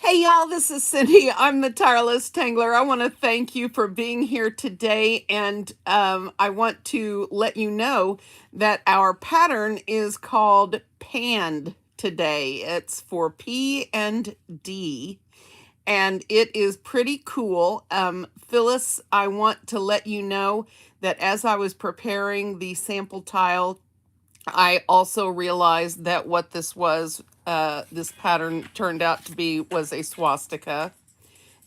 Hey y'all, this is Cindy. I'm the Tireless Tangler. I want to thank you for being here today, and I want to let you know that our pattern is called PAND today. It's for P and D, and it is pretty cool. Phyllis, I want to let you know that as I was preparing the sample tile, I also realized that what this pattern turned out to be was a swastika.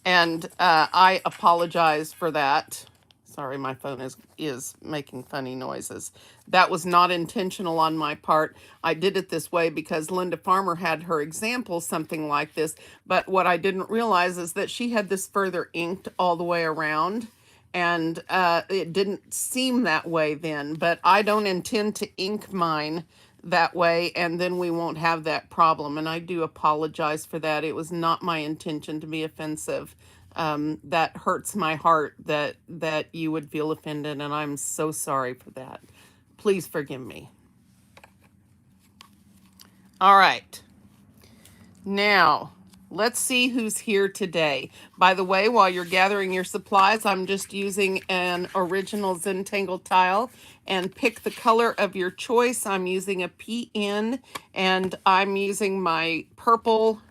And I apologize for that. Sorry, my phone is making funny noises. That was not intentional on my part. I did it this way because Linda Farmer had her example something like this. But what I didn't realize is that she had this further inked all the way around. And it didn't seem that way then. But I don't intend to ink mine that way, and then we won't have that problem. And I do apologize for that. It was not my intention to be offensive. That hurts my heart that you would feel offended, and I'm so sorry for that. Please forgive me. All right. Now, let's see who's here today. By the way, while you're gathering your supplies, I'm just using an original Zentangle tile, and pick the color of your choice. I'm using a PN, and I'm using my purple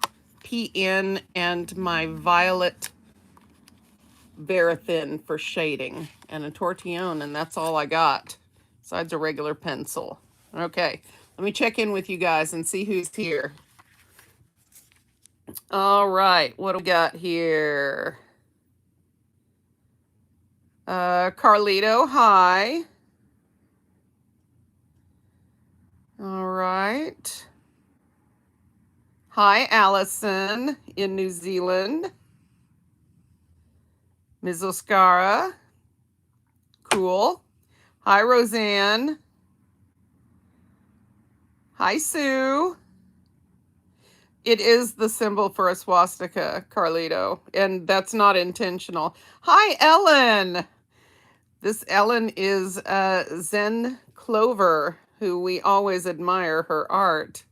PN and my violet Verithin for shading, and a tortillon, and that's all I got, besides a regular pencil. Okay, let me check in with you guys and see who's here. All right, what do we got here? Carlito, hi. All right. Hi, Allison in New Zealand. Ms. Oscara. Cool. Hi, Roseanne. Hi, Sue. It is the symbol for a swastika, Carlito, and that's not intentional. Hi, Ellen. This Ellen is Zen Clover, who we always admire her art.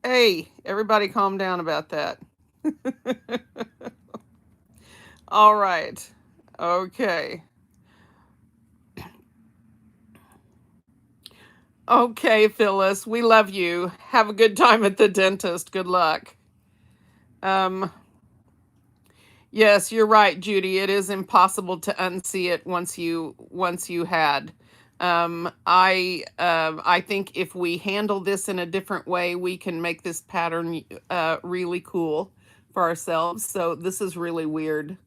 Hey, everybody calm down about that. All right. Okay. Okay, Phyllis, we love you. Have a good time at the dentist. Good luck. Yes, you're right, Judy. It is impossible to unsee it once you had. I think if we handle this in a different way, we can make this pattern really cool for ourselves. So this is really weird.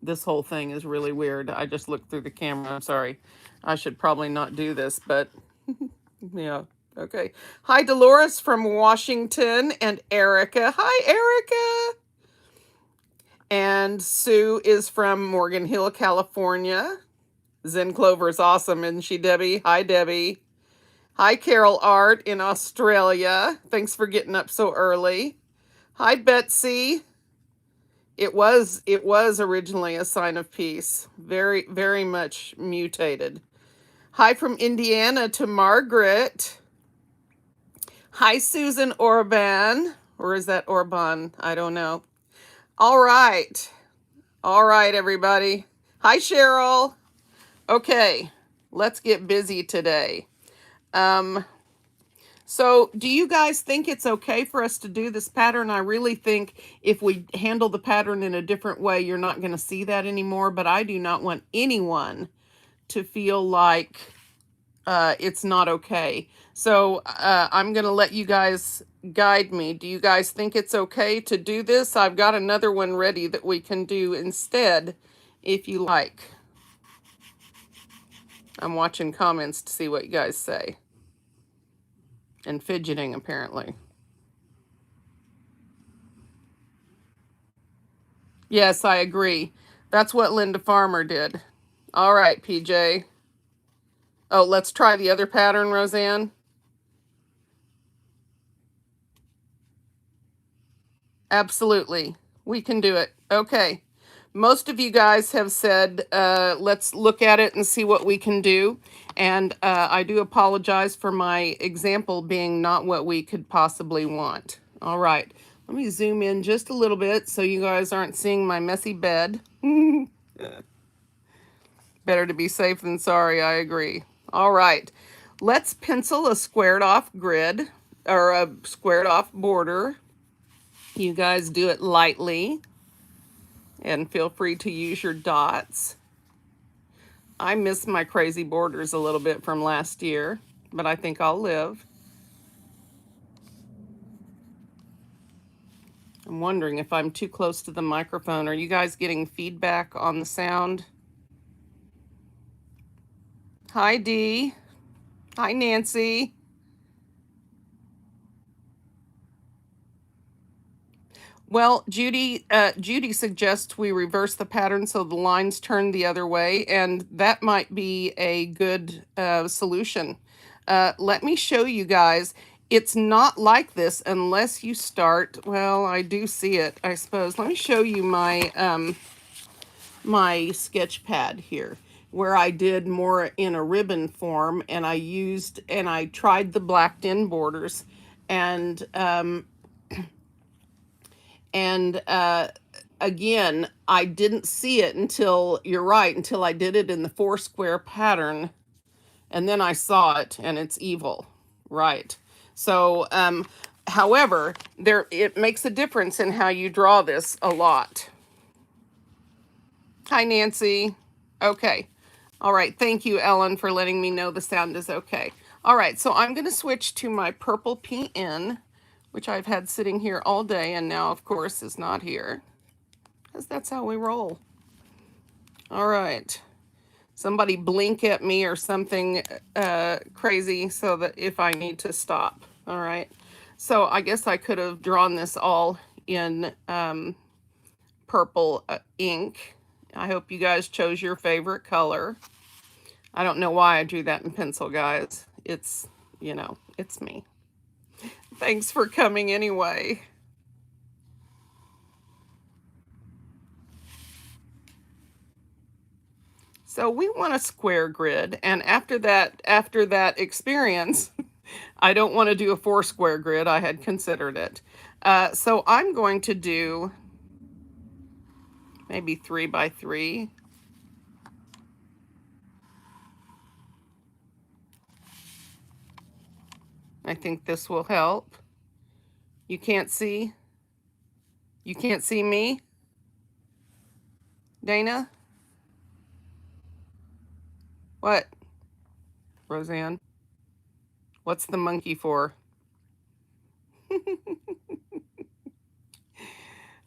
This whole thing is really weird. I just looked through the camera. I'm sorry. I should probably not do this, but yeah. Okay. Hi, Dolores from Washington, and Erica. Hi, Erica. And Sue is from Morgan Hill, California. Zen Clover is awesome, isn't she, Debbie? Hi, Debbie. Hi, Carol Art in Australia. Thanks for getting up so early. Hi, Betsy. It was originally a sign of peace. Very, very much mutated. Hi from Indiana to Margaret. Hi, Susan Orban. Or is that Orban? I don't know. All right. All right, everybody. Hi, Cheryl. Okay, let's get busy today. So do you guys think it's okay for us to do this pattern? I really think if we handle the pattern in a different way, you're not going to see that anymore, but I do not want anyone to feel like it's not okay. So I'm going to let you guys guide me. Do you guys think it's okay to do this? I've got another one ready that we can do instead if you like. I'm watching comments to see what you guys say. And fidgeting, apparently. Yes, I agree. That's what Linda Farmer did. All right, PJ. Oh, let's try the other pattern, Roseanne. Absolutely. We can do it. Okay. Most of you guys have said, let's look at it and see what we can do. And I do apologize for my example being not what we could possibly want. All right, let me zoom in just a little bit so you guys aren't seeing my messy bed. Better to be safe than sorry, I agree. All right, let's pencil a squared off grid or a squared off border. You guys do it lightly and feel free to use your dots. I miss my crazy borders a little bit from last year, but I think I'll live. I'm wondering if I'm too close to the microphone. Are you guys getting feedback on the sound? Hi, Dee. Hi, Nancy. Well, Judy suggests we reverse the pattern so the lines turn the other way, and that might be a good solution. Let me show you guys. It's not like this unless you start, well, I do see it, I suppose. Let me show you my my sketch pad here, where I did more in a ribbon form, and I tried the blacked in borders, and again, I didn't see it until, you're right, until I did it in the 4 square pattern, and then I saw it, and it's evil, right? So, however, it makes a difference in how you draw this a lot. Hi, Nancy. Okay. All right. Thank you, Ellen, for letting me know the sound is okay. All right. So I'm going to switch to my purple PN, which I've had sitting here all day and now, of course, is not here, because that's how we roll. All right. Somebody blink at me or something crazy so that if I need to stop. All right. So I guess I could have drawn this all in purple ink. I hope you guys chose your favorite color. I don't know why I drew that in pencil, guys. It's, you know, it's me. Thanks for coming anyway. So we want a square grid, and after that experience, I don't want to do a 4 square grid. I had considered it. So I'm going to do maybe 3 by 3. I think this will help. You can't see? You can't see me? Dana? What? Roseanne? What's the monkey for?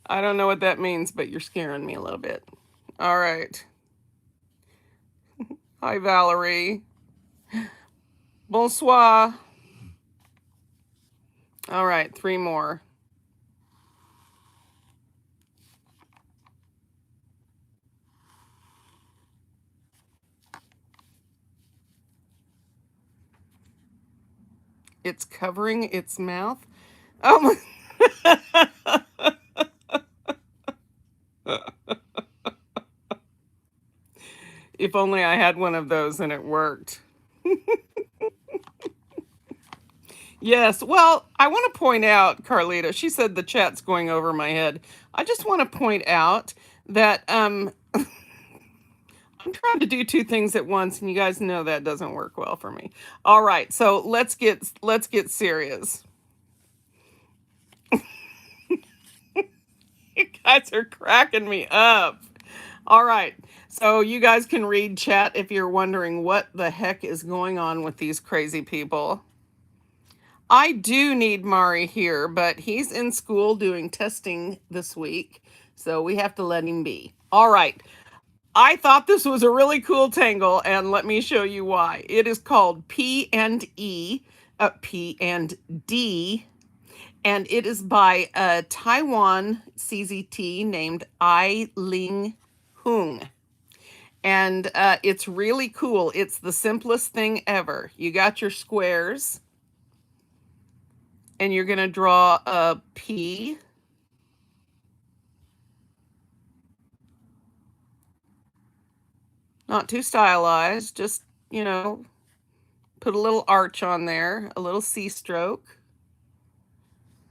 I don't know what that means, but you're scaring me a little bit. All right. Hi, Valerie. Bonsoir. All right, 3 more. It's covering its mouth. Oh my. If only I had one of those and it worked. Yes, well, I want to point out, Carlita, she said the chat's going over my head. I just want to point out that I'm trying to do 2 things at once, and you guys know that doesn't work well for me. All right, so let's get serious. You guys are cracking me up. All right, so you guys can read chat if you're wondering what the heck is going on with these crazy people. I do need Mari here, but he's in school doing testing this week, so we have to let him be. All right. I thought this was a really cool tangle, and let me show you why. It is called P&D, and it is by a Taiwan CZT named Ai Ling Hung. And it's really cool. It's the simplest thing ever. You got your squares, and you're going to draw a P. Not too stylized, just, you know, put a little arch on there, a little C stroke.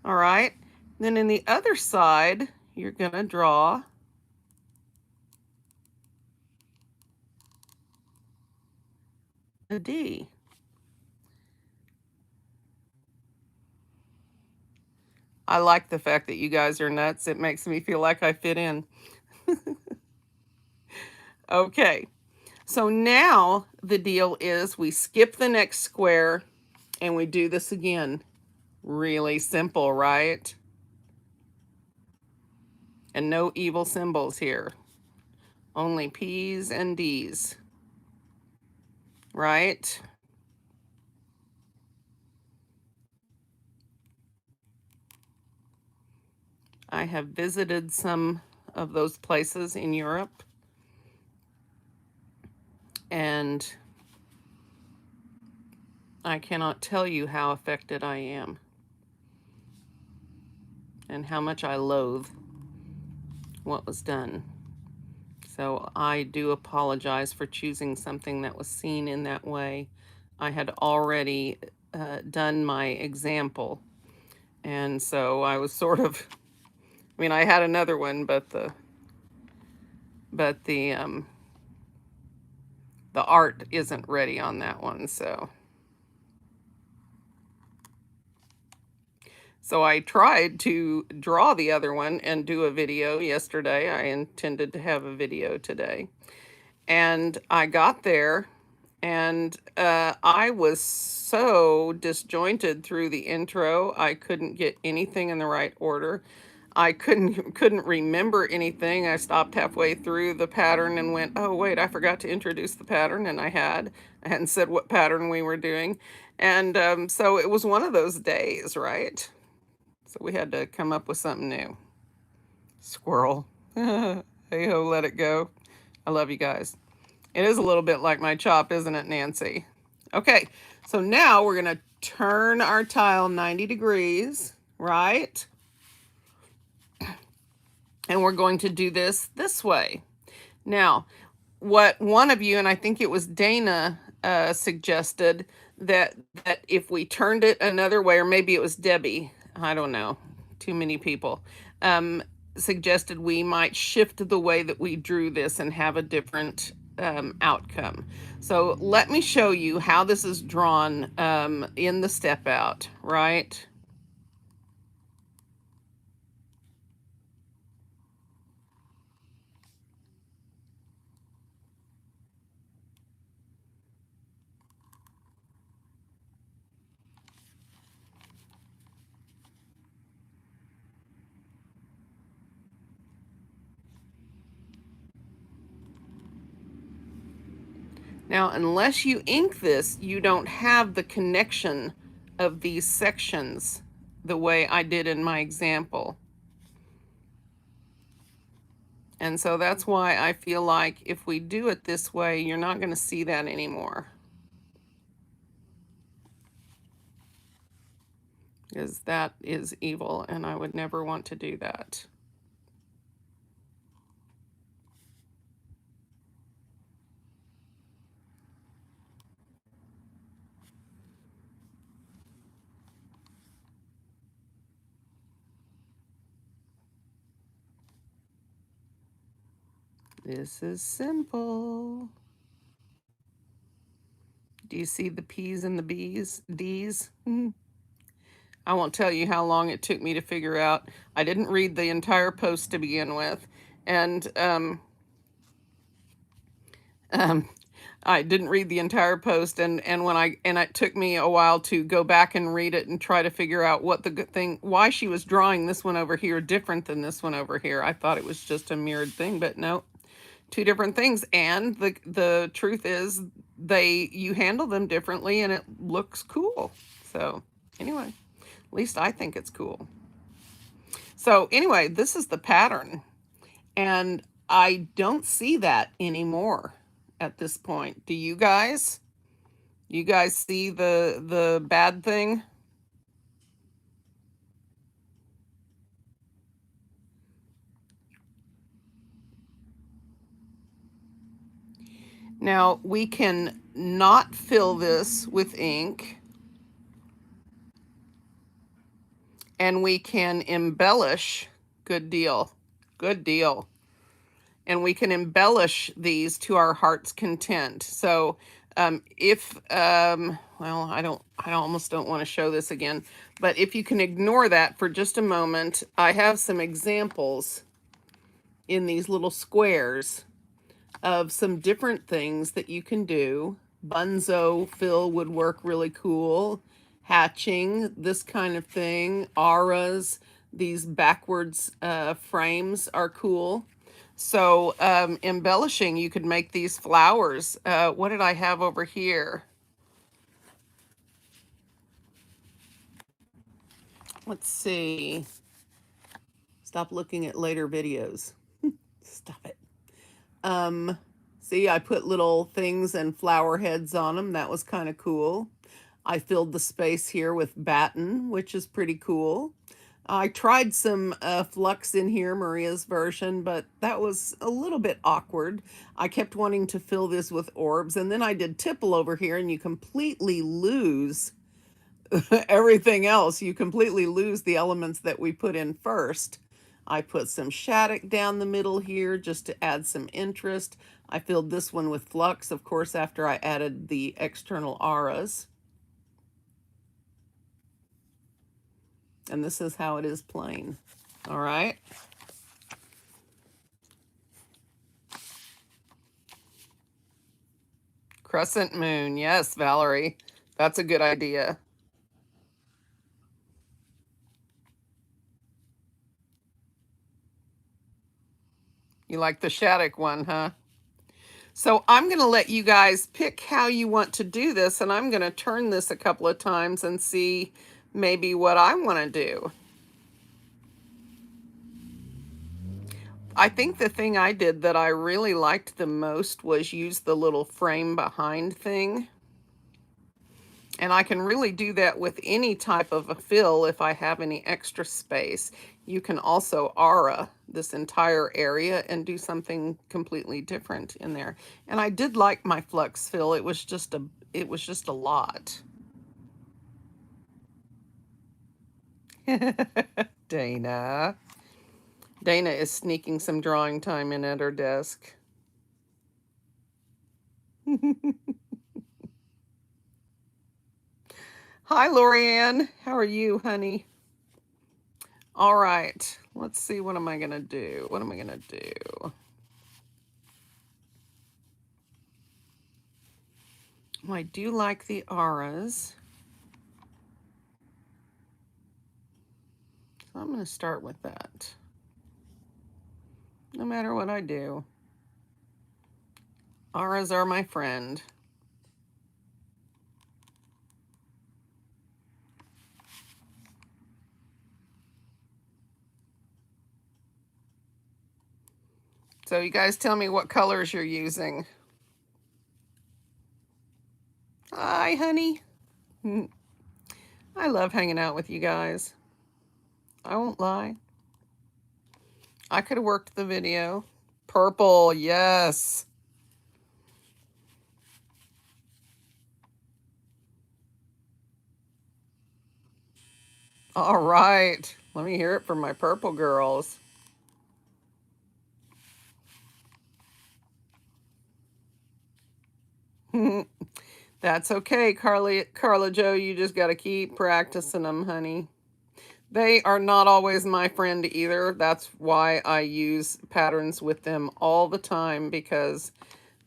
All right. Then in the other side, you're going to draw a D. I like the fact that you guys are nuts. It makes me feel like I fit in. Okay, so now the deal is we skip the next square and we do this again. Really simple, right? And no evil symbols here. Only P's and D's, right? I have visited some of those places in Europe, and I cannot tell you how affected I am and how much I loathe what was done. So I do apologize for choosing something that was seen in that way. I had already done my example, and so I was sort of, I mean, I had another one, but the art isn't ready on that one, so I tried to draw the other one and do a video yesterday. I intended to have a video today. And I got there, and I was so disjointed through the intro. I couldn't get anything in the right order. I couldn't remember anything. I stopped halfway through the pattern and went, oh wait, I forgot to introduce the pattern, and I hadn't said what pattern we were doing. And so it was one of those days, right? So we had to come up with something new. Squirrel. Hey ho, let it go. I love you guys. It is a little bit like my chop, isn't it, Nancy? Okay, so now we're going to turn our tile 90 degrees, right? And we're going to do this way. Now, what one of you, and I think it was Dana, suggested that if we turned it another way, or maybe it was Debbie, I don't know, too many people, suggested we might shift the way that we drew this and have a different outcome. So let me show you how this is drawn in the step out, right? Now, unless you ink this, you don't have the connection of these sections the way I did in my example. And so that's why I feel like if we do it this way, you're not going to see that anymore. Because that is evil, and I would never want to do that. This is simple. Do you see the P's and the B's, D's? I won't tell you how long it took me to figure out. I didn't read the entire post to begin with, and I didn't read the entire post, and it took me a while to go back and read it and try to figure out what the good thing, why she was drawing this one over here different than this one over here. I thought it was just a mirrored thing, but no, two different things. And the truth is you handle them differently and it looks cool. So anyway, at least I think it's cool. So anyway, this is the pattern, and I don't see that anymore at this point. Do you guys? You guys see the bad thing? Now, we can not fill this with ink, and we can embellish. Good deal. Good deal. And we can embellish these to our heart's content. So well, I almost don't want to show this again, but if you can ignore that for just a moment, I have some examples in these little squares of some different things that you can do. Bunzo fill would work really cool. Hatching, this kind of thing. Auras, these backwards frames are cool. So embellishing, you could make these flowers. What did I have over here? Let's see. Stop looking at later videos. Stop it. See, I put little things and flower heads on them. That was kind of cool. I filled the space here with batten, which is pretty cool. I tried some flux in here, Maria's version, but that was a little bit awkward. I kept wanting to fill this with orbs, and then I did tipple over here, and you completely lose everything else. You completely lose the elements that we put in first. I put some shattuck down the middle here just to add some interest. I filled this one with flux, of course, after I added the external auras. And this is how it is plain. All right. Crescent Moon. Yes, Valerie. That's a good idea. You like the shattuck one, huh? So I'm going to let you guys pick how you want to do this, and I'm going to turn this a couple of times and see maybe what I want to do. I think the thing I did that I really liked the most was use the little frame behind thing. And I can really do that with any type of a fill if I have any extra space. You can also aura this entire area and do something completely different in there. And I did like my flux fill. It was just a lot. Dana. Dana is sneaking some drawing time in at her desk. Hi, Lorianne. How are you, honey? All right. Let's see. What am I going to do? What am I going to do? Well, I do like the auras. So I'm going to start with that. No matter what I do. Auras are my friend. So you guys tell me what colors you're using. Hi, honey. I love hanging out with you guys. I won't lie. I could have worked the video. Purple, yes. All right. Let me hear it from my purple girls. That's okay, Carla Joe. You just got to keep practicing them, honey. They are not always my friend either. That's why I use patterns with them all the time, because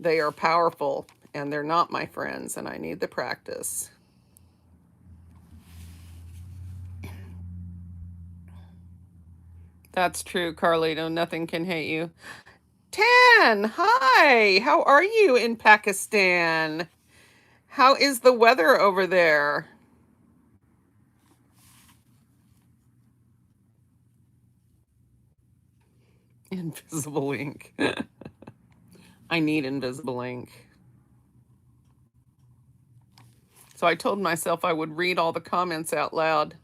they are powerful and they're not my friends, and I need the practice. That's true, Carlito. Nothing can hate you. Tan, hi. How are you in Pakistan? How is the weather over there? Invisible ink. I need invisible ink. So I told myself I would read all the comments out loud.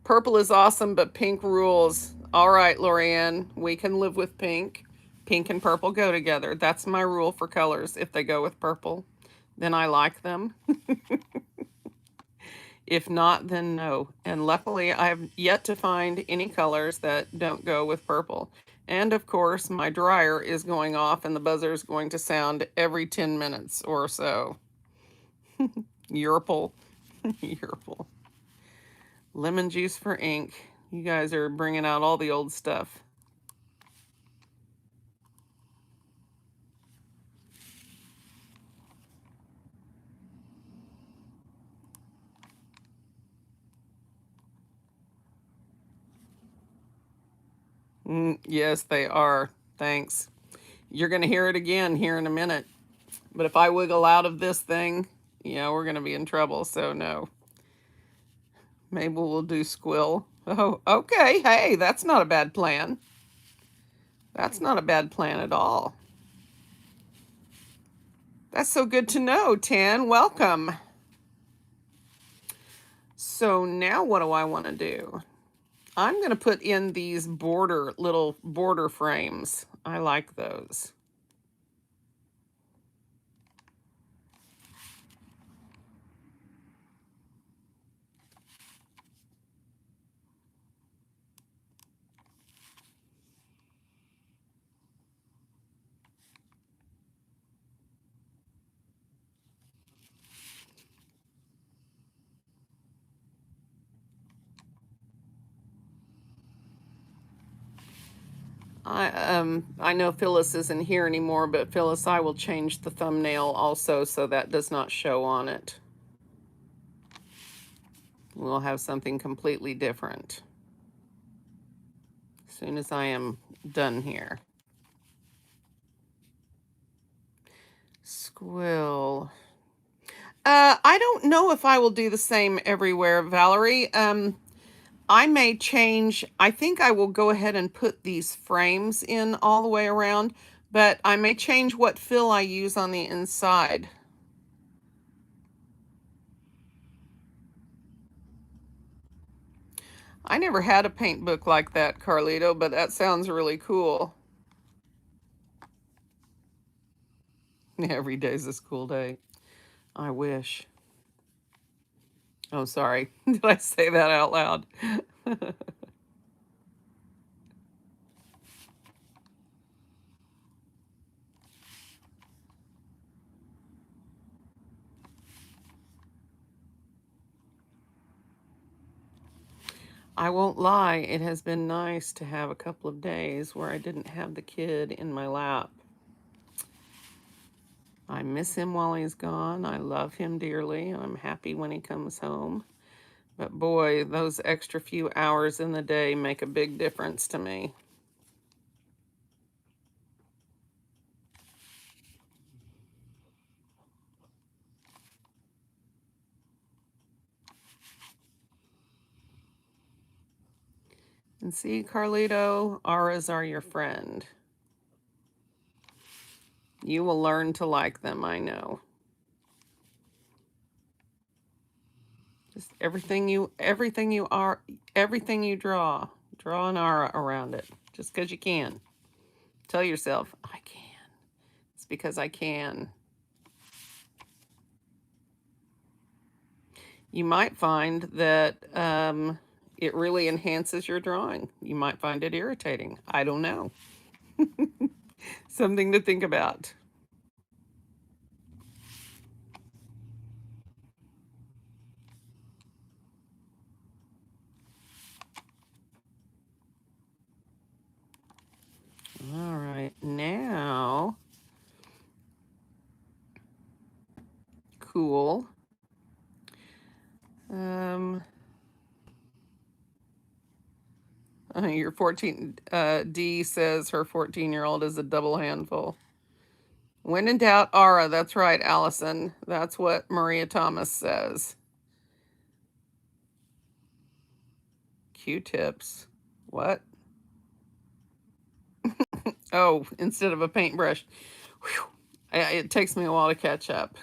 Purple is awesome, but pink rules. All right, Lorianne, we can live with pink. Pink and purple go together. That's my rule for colors. If they go with purple, then I like them. If not, then no. And luckily, I have yet to find any colors that don't go with purple. And of course, my dryer is going off and the buzzer is going to sound every 10 minutes or so. Yurple. Yurple. Lemon juice for ink. You guys are bringing out all the old stuff. Yes, they are. Thanks. You're going to hear it again here in a minute. But if I wiggle out of this thing, we're going to be in trouble. So no. Maybe we'll do squill. Oh, okay. Hey, that's not a bad plan. That's not a bad plan at all. That's so good to know, Tan. Welcome. So now what do I want to do? I'm going to put in these little border frames. I like those. I know Phyllis isn't here anymore, but Phyllis, I will change the thumbnail also so that does not show on it. We'll have something completely different as soon as I am done here. Squill. I don't know if I will do the same everywhere, Valerie. I may change. I think I will go ahead and put these frames in all the way around, but I may change what fill I use on the inside. I never had a paint book like that, Carlito, but that sounds really cool. Every day's a school day. I wish. Oh, sorry. Did I say that out loud? I won't lie, it has been nice to have a couple of days where I didn't have the kid in my lap. I miss him while he's gone. I love him dearly. I'm happy when he comes home. But boy, those extra few hours in the day make a big difference to me. And see, Carlito, auras are your friend. You will learn to like them, I know. Just everything you draw an aura around it. Just because you can. Tell yourself, I can. It's because I can. You might find that it really enhances your drawing. You might find it irritating. I don't know. Something to think about. All right, now, cool. Your 14, D says her 14-year-old is a double handful. When in doubt, aura. That's right, Allison. That's what Maria Thomas says. Q-tips. What? Oh, instead of a paintbrush. Whew. It takes me a while to catch up.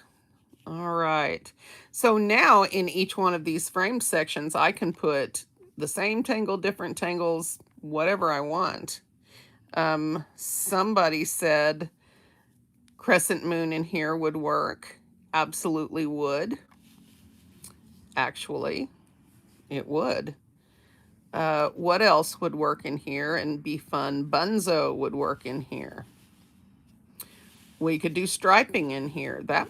All right. So now in each one of these frame sections, I can put the same tangle, different tangles, whatever I want. Somebody said Crescent Moon in here would work. Absolutely would. actually. It would. What else would work in here and be fun? Bunzo would work in here. We could do striping in here. That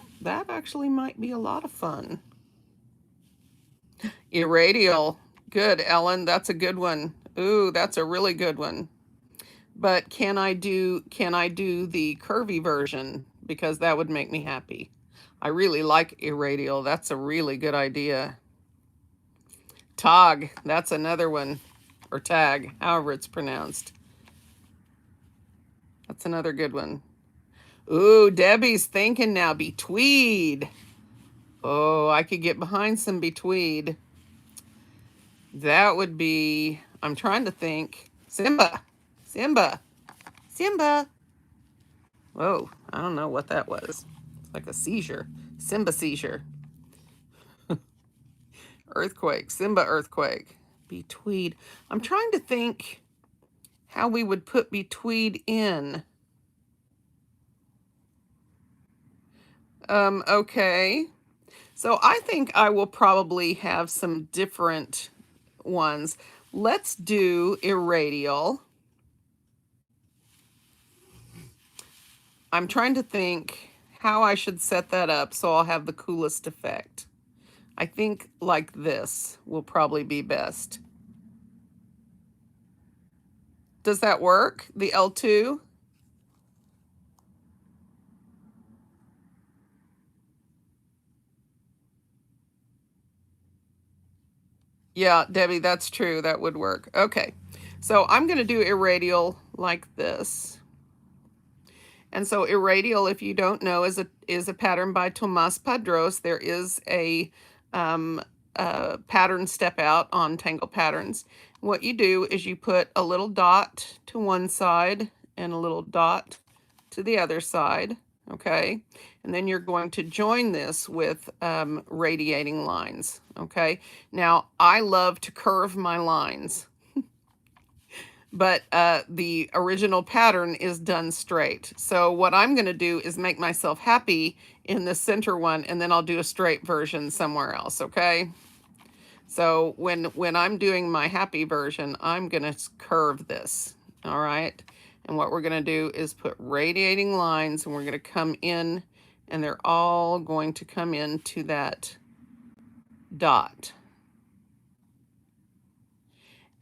actually might be a lot of fun. Irradial. Good, Ellen. That's a good one. Ooh, that's a really good one. But can I do the curvy version? Because that would make me happy. I really like Irradial. That's a really good idea. Tog, that's another one. Or tag, however it's pronounced. That's another good one. Ooh, Debbie's thinking now. Betweed. Oh, I could get behind some Betweed. That would be, I'm trying to think. Simba. Simba. Simba. Whoa, I don't know what that was. It's like a seizure. Simba seizure. Earthquake. Simba earthquake. Betweed. I'm trying to think how we would put Betweed in. Okay. So I think I will probably have some different ones. Let's do Irradial. I'm trying to think how I should set that up so I'll have the coolest effect. I think like this will probably be best. Does that work? The L2? Yeah, Debbie, that's true. That would work. Okay. So I'm going to do Irradial like this. And so Irradial, if you don't know, is a pattern by Tomas Padros. There is a pattern step out on Tangle Patterns. What you do is you put a little dot to one side and a little dot to the other side, okay? And then you're going to join this with radiating lines, okay? Now, I love to curve my lines, but the original pattern is done straight. So what I'm going to do is make myself happy in the center one, and then I'll do a straight version somewhere else, okay? So when I'm doing my happy version, I'm going to curve this, all right? And what we're going to do is put radiating lines, and we're going to come in, and they're all going to come into that dot.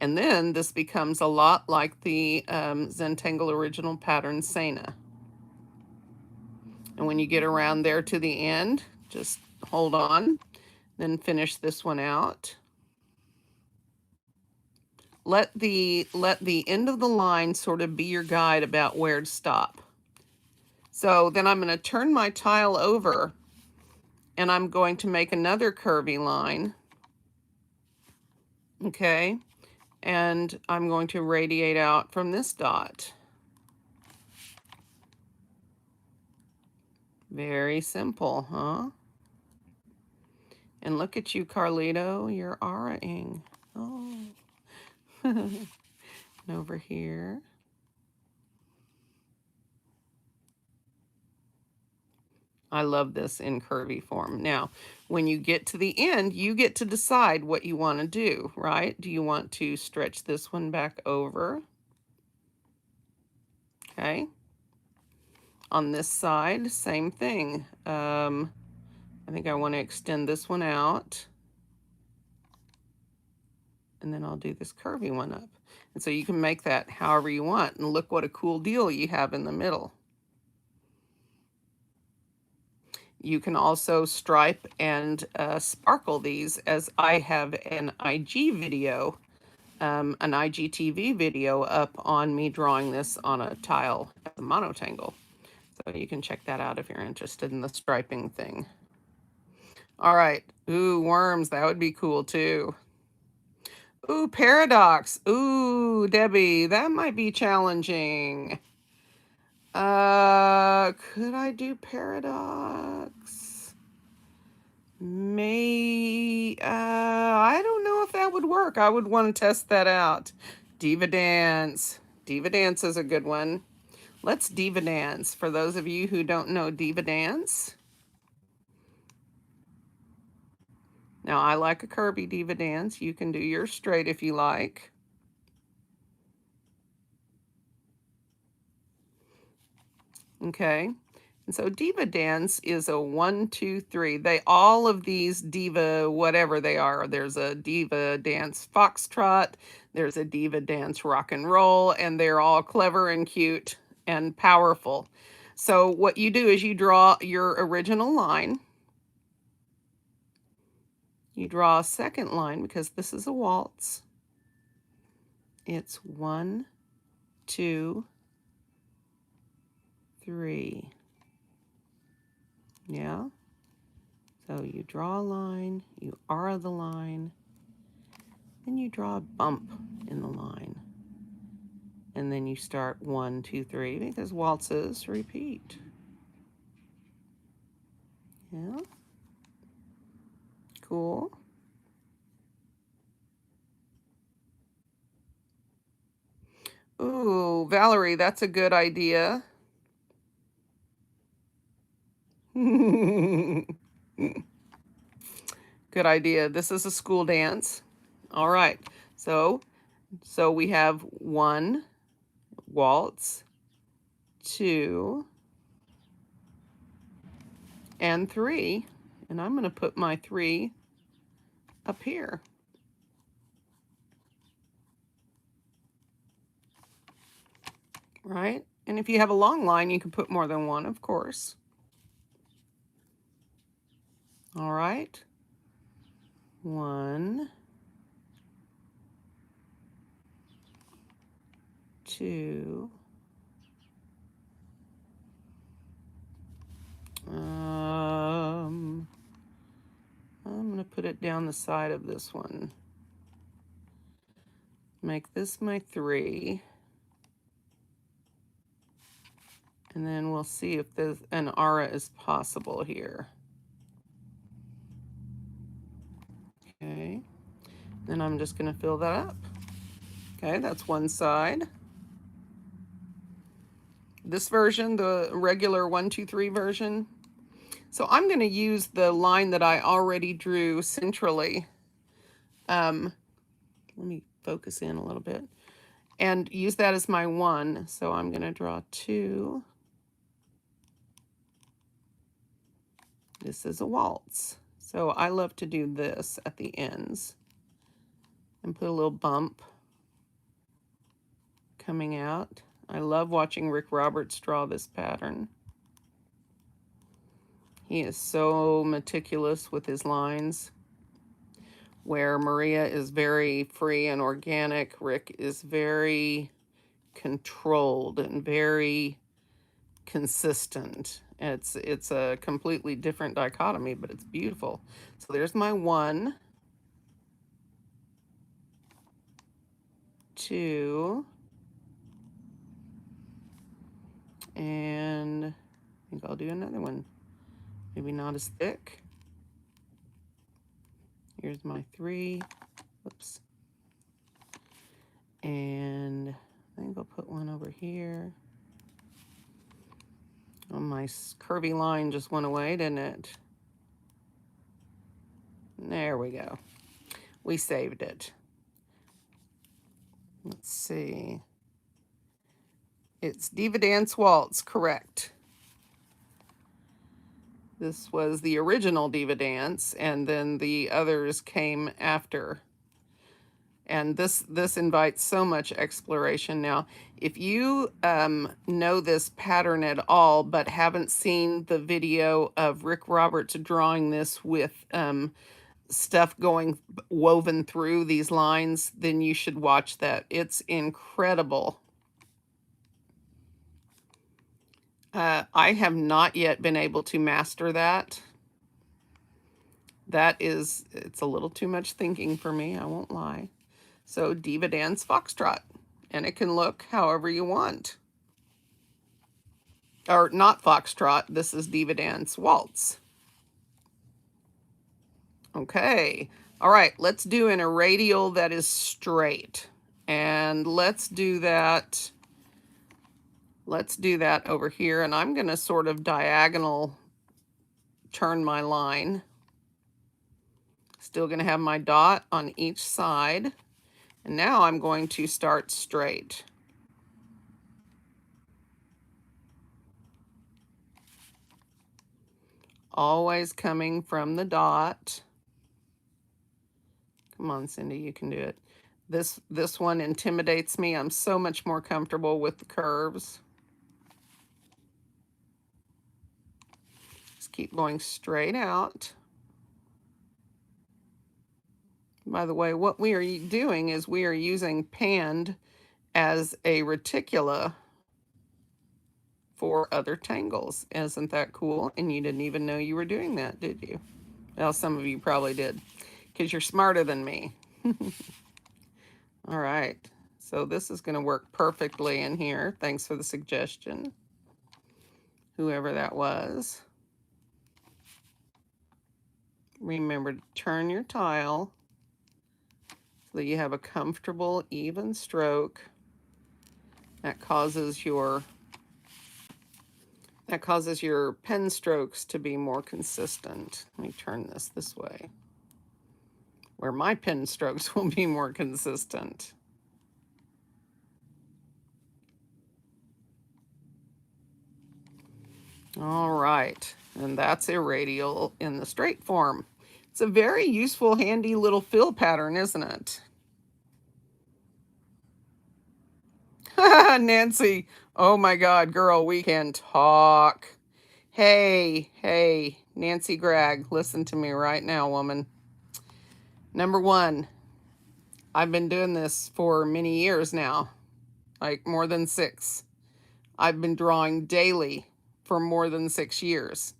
And then this becomes a lot like the Zentangle original pattern Sena. And when you get around there to the end, just hold on, then finish this one out. Let the end of the line sort of be your guide about where to stop. So then I'm going to turn my tile over, and I'm going to make another curvy line. Okay. And I'm going to radiate out from this dot. Very simple, huh? And look at you, Carlito. You're auraing. Oh. And over here. I love this in curvy form. Now, when you get to the end, you get to decide what you want to do, right? Do you want to stretch this one back over? Okay. On this side, same thing. I think I want to extend this one out. And then I'll do this curvy one up. And so you can make that however you want. And look what a cool deal you have in the middle. You can also stripe and sparkle these, as I have an IG video, an IGTV video up on me drawing this on a tile as a monotangle. So you can check that out if you're interested in the striping thing. All right. Ooh, worms. That would be cool too. Ooh, paradox. Ooh, Debbie, that might be challenging. Could I do paradox? I don't know if that would work. I would want to test that out. Diva Dance. Diva Dance is a good one. Let's Diva Dance. For those of you who don't know Diva Dance. Now, I like a curvy Diva Dance. You can do yours straight if you like. Okay. And so Diva Dance is a 1, 2, 3. All of these Diva, whatever they are, there's a Diva Dance Foxtrot, there's a Diva Dance Rock and Roll, and they're all clever and cute and powerful. So what you do is you draw your original line. You draw a second line because this is a waltz. It's 1, 2, 3. Yeah. So you draw a line, you aura the line, then you draw a bump in the line. And then you start 1, 2, 3 because waltzes repeat. Yeah. Cool. Ooh, Valerie, that's a good idea. Good idea. This is a school dance. All right. So we have 1 waltz, 2, and 3. And I'm going to put my 3 up here. Right? And if you have a long line, you can put more than 1, of course. All right. 1, 2. I'm going to put it down the side of this one. Make this my 3. And then we'll see if there's an aura is possible here. Okay. Then I'm just going to fill that up. Okay, that's one side. This version, the regular 1, 2, 3 version. So I'm going to use the line that I already drew centrally. Let me focus in a little bit. And use that as my 1. So I'm going to draw 2. This is a waltz. So I love to do this at the ends. And put a little bump coming out. I love watching Rick Roberts draw this pattern. He is so meticulous with his lines. Where Maria is very free and organic, Rick is very controlled and very consistent. It's a completely different dichotomy, but it's beautiful. So there's my 1, 2, and I think I'll do another one. Maybe not as thick. Here's my 3. Whoops. And I think I'll put one over here. Oh, my curvy line just went away, didn't it? There we go. We saved it. Let's see. It's Diva Dance Waltz, correct. This was the original Diva Dance, and then the others came after. And this invites so much exploration. Now, if you know this pattern at all, but haven't seen the video of Rick Roberts drawing this with stuff woven through these lines, then you should watch that. It's incredible. I have not yet been able to master that. It's a little too much thinking for me, I won't lie. So Diva Dance Foxtrot, and it can look however you want. Or not Foxtrot, this is Diva Dance Waltz. Okay, all right, let's do an irradial that is straight. And let's do that over here, and I'm gonna sort of diagonal turn my line. still going to have my dot on each side. And now I'm going to start straight. Always coming from the dot. Come on, Cindy, you can do it. This one intimidates me. I'm so much more comfortable with the curves. Just keep going straight out. By the way, what we are doing is we are using PAND as a reticula for other tangles. Isn't that cool? And you didn't even know you were doing that, did you? Well, some of you probably did, because you're smarter than me. All right, so this is going to work perfectly in here. Thanks for the suggestion, whoever that was. Remember to turn your tile so that you have a comfortable, even stroke. That causes your pen strokes to be more consistent. Let me turn this way, where my pen strokes will be more consistent. All right, and that's Irradial in the straight form. It's a very useful, handy little fill pattern, isn't it? Nancy, oh my God, girl, we can talk. Hey, Nancy Gregg, listen to me right now, woman. Number one, I've been doing this for many years now, like more than 6. I've been drawing daily for more than 6 years.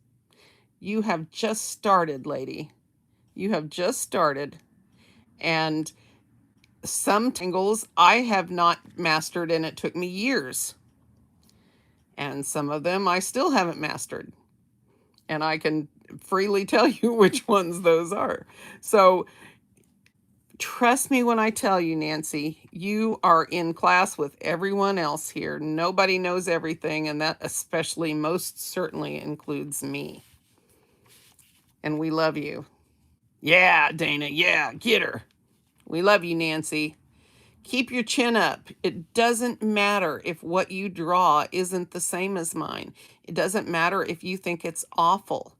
You have just started, lady. You have just started. And some tangles I have not mastered, and it took me years. And some of them I still haven't mastered. And I can freely tell you which ones those are. So trust me when I tell you, Nancy, you are in class with everyone else here. Nobody knows everything, and that especially most certainly includes me. And we love you. Yeah, Dana, yeah, get her. We love you, Nancy. Keep your chin up. It doesn't matter if what you draw isn't the same as mine. It doesn't matter if you think it's awful.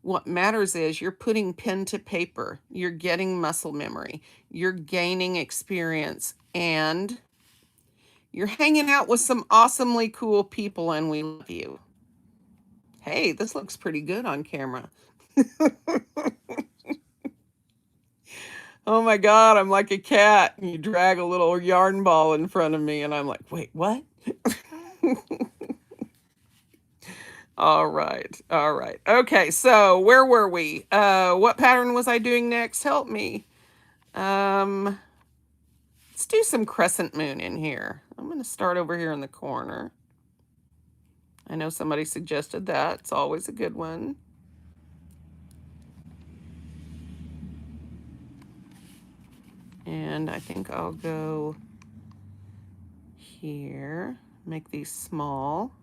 What matters is you're putting pen to paper. You're getting muscle memory. You're gaining experience. And you're hanging out with some awesomely cool people, and we love you. Hey, this looks pretty good on camera. Oh my God, I'm like a cat. And you drag a little yarn ball in front of me, and I'm like, wait, what? All right. Okay, so where were we? What pattern was I doing next? Help me. Let's do some Crescent Moon in here. I'm going to start over here in the corner. I know somebody suggested that. It's always a good one. And I think I'll go here. Make these small.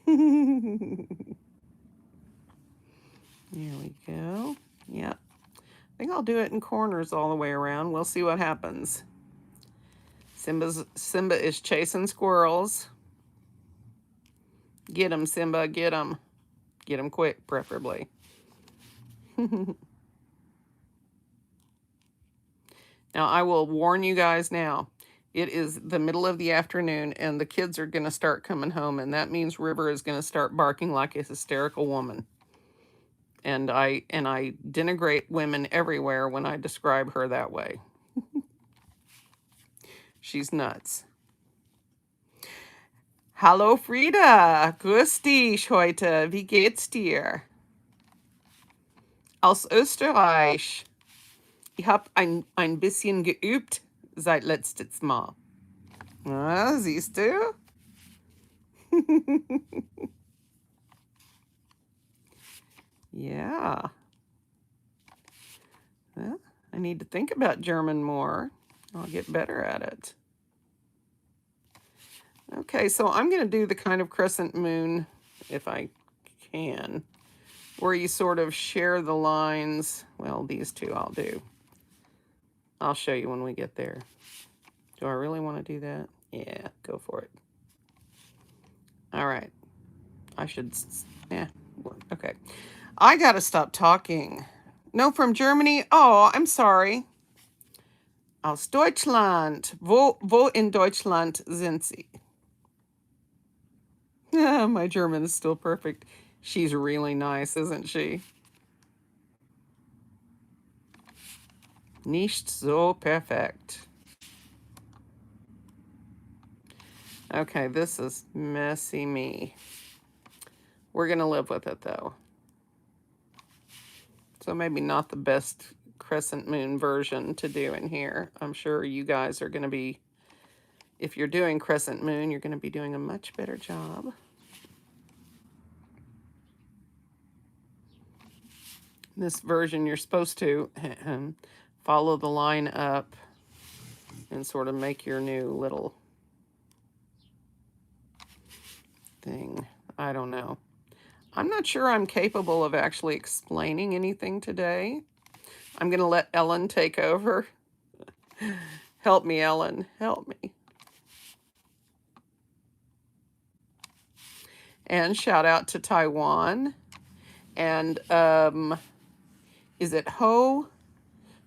There we go. Yep. I think I'll do it in corners all the way around. We'll see what happens. Simba is chasing squirrels. Get him, Simba, get him. Get him quick, preferably. Now, I will warn you guys now. It is the middle of the afternoon, and the kids are going to start coming home, and that means River is going to start barking like a hysterical woman. And I denigrate women everywhere when I describe her that way. She's nuts. Hallo Frieda, grüß dich heute, wie geht's dir? Aus Österreich. Ich habe ein bisschen geübt seit letztes Mal. Ah, siehst du? Yeah. Well, I need to think about German more. I'll get better at it. Okay, so I'm going to do the kind of crescent moon, if I can, where you sort of share the lines. Well, these two I'll do. I'll show you when we get there. Do I really want to do that? Yeah, go for it. All right. I should, yeah, okay. I got to stop talking. No, from Germany? Oh, I'm sorry. Aus Deutschland. Wo in Deutschland sind Sie? My German is still perfect. She's really nice, isn't she? Nicht so perfekt. Okay, this is messy me. We're going to live with it, though. So maybe not the best crescent moon version to do in here. I'm sure you guys are going to be, if you're doing crescent moon, you're going to be doing a much better job. This version, you're supposed to follow the line up and sort of make your new little thing. I don't know. I'm not sure I'm capable of actually explaining anything today. I'm going to let Ellen take over. Help me, Ellen. Help me. And shout out to Taiwan. And is it Ho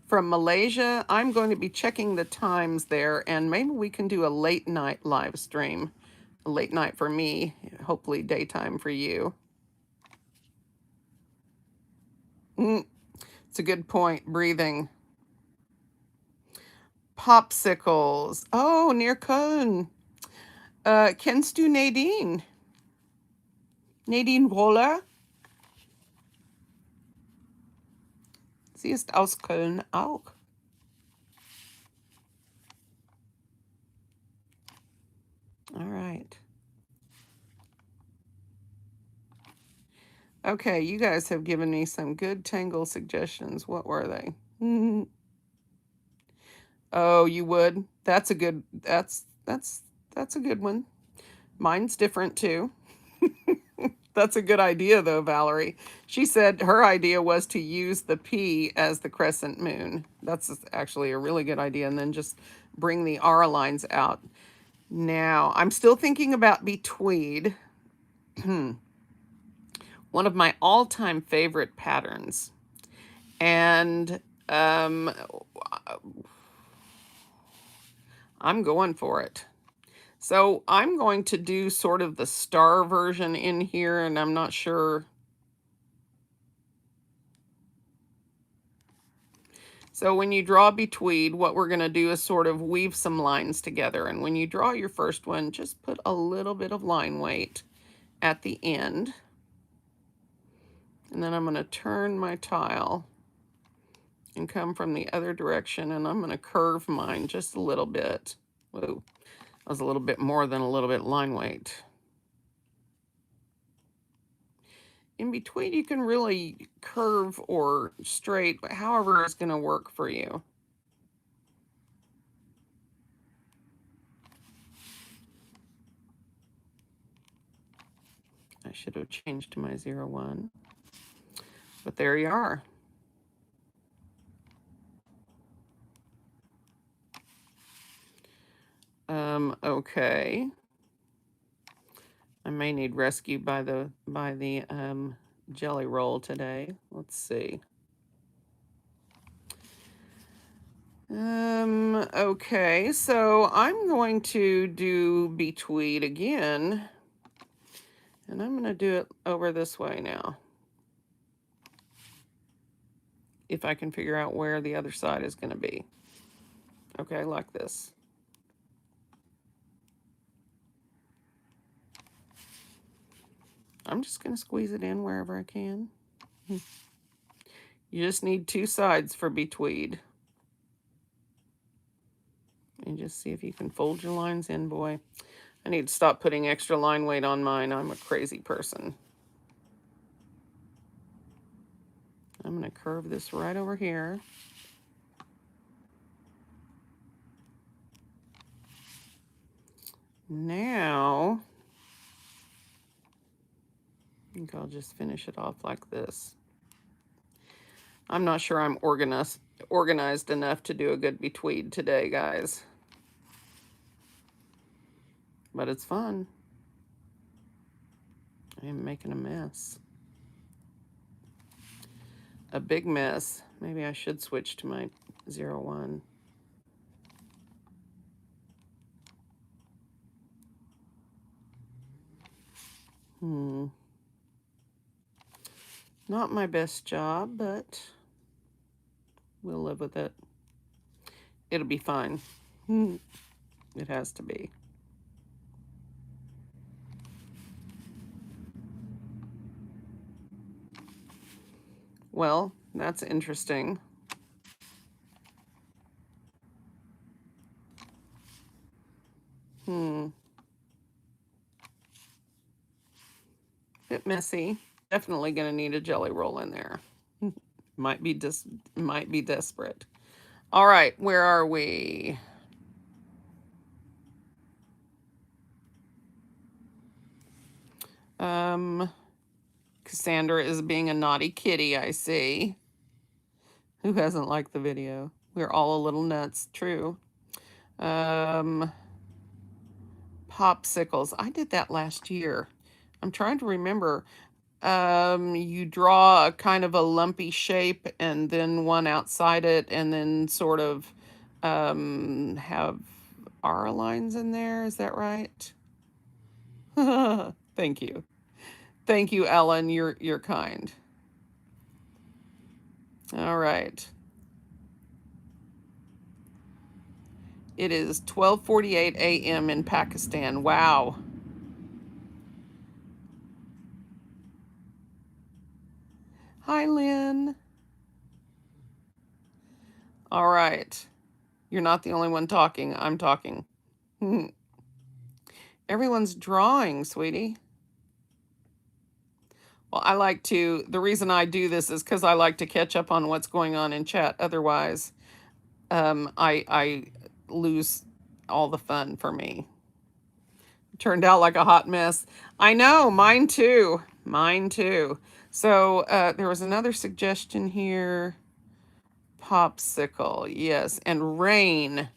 from Malaysia? I'm going to be checking the times there, and maybe we can do a late night live stream. A late night for me, hopefully daytime for you. It's a good point. Breathing. Popsicles. Oh, near Köln. Kennst du Nadine? Nadine Wohler? Sie ist aus Köln auch. All right. Okay, you guys have given me some good tangle suggestions. What were they? Oh, you would? That's a good, that's a good one. Mine's different too. That's a good idea though, Valerie. She said her idea was to use the P as the crescent moon. That's actually a really good idea. And then just bring the R lines out. Now, I'm still thinking about Betweed. One of my all-time favorite patterns. And I'm going for it. So I'm going to do sort of the star version in here, and I'm not sure. So when you draw Betweed, what we're going to do is sort of weave some lines together. And when you draw your first one, just put a little bit of line weight at the end. And then I'm going to turn my tile and come from the other direction, and I'm going to curve mine just a little bit. Whoa, that was a little bit more than a little bit line weight. In Betweed, you can really curve or straight, but however is going to work for you. I should have changed to my 01. But there you are. Okay. I may need rescue by the jelly roll today. Let's see. Okay, so I'm going to do Betweed again. And I'm going to do it over this way now. If I can figure out where the other side is going to be. Okay, like this. I'm just going to squeeze it in wherever I can. You just need two sides for Betweed. And just see if you can fold your lines in, boy. I need to stop putting extra line weight on mine. I'm a crazy person. I'm going to curve this right over here. Now, I think I'll just finish it off like this. I'm not sure I'm organized enough to do a good betweed today, guys. But it's fun. I am making a mess. A big mess. Maybe I should switch to my 01. Not my best job, but we'll live with it. It'll be fine. It has to be. Well, that's interesting. Bit messy. Definitely gonna need a jelly roll in there. might be desperate. All right, where are we? Cassandra is being a naughty kitty, I see. Who hasn't liked the video? We're all a little nuts, true. Popsicles. I did that last year. I'm trying to remember. You draw a kind of a lumpy shape and then one outside it and then sort of have R lines in there. Is that right? Thank you. Thank you, Ellen. You're kind. All right. It is 12:48 a.m. in Pakistan. Wow. Hi, Lynn. All right. You're not the only one talking. I'm talking. Everyone's drawing, sweetie. Well, I like to, the reason I do this is because I like to catch up on what's going on in chat. Otherwise, I lose all the fun for me. Turned out like a hot mess. I know, mine too. Mine too. So there was another suggestion here. Popsicle, yes. And rain.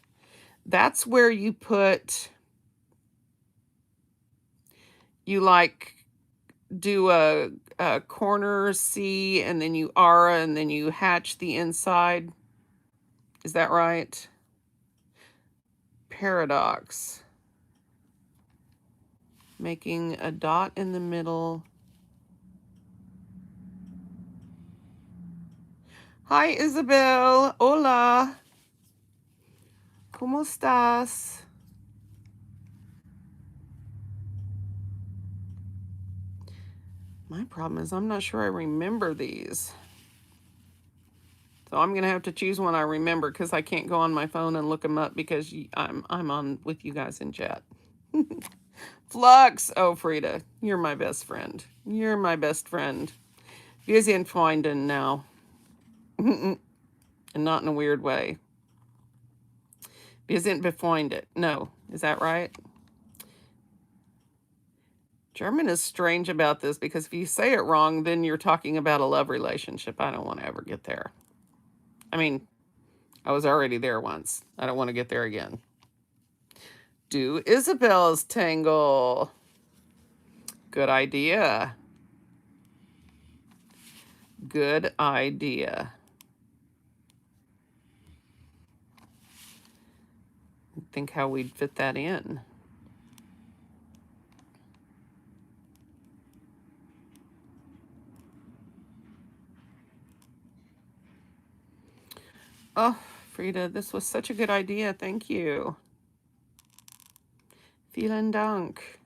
That's where you put, you like do a corner C and then you aura and then you hatch the inside. Is that right? Paradox. Making a dot in the middle. Hi, Isabel. Hola. ¿Cómo estás? My problem is I'm not sure I remember these. So I'm going to have to choose one I remember because I can't go on my phone and look them up because I'm on with you guys in chat. Flux. Oh, Frida, you're my best friend. You're my best friend. Wir sind Freundin now. And not in a weird way. Wir sind befreundet. No, is that right? German is strange about this because if you say it wrong, then you're talking about a love relationship. I don't want to ever get there. I mean, I was already there once. I don't want to get there again. Do Isabel's tangle. Good idea. Good idea. Think how we'd fit that in. Oh, Frida, this was such a good idea. Thank you. Vielen Dank.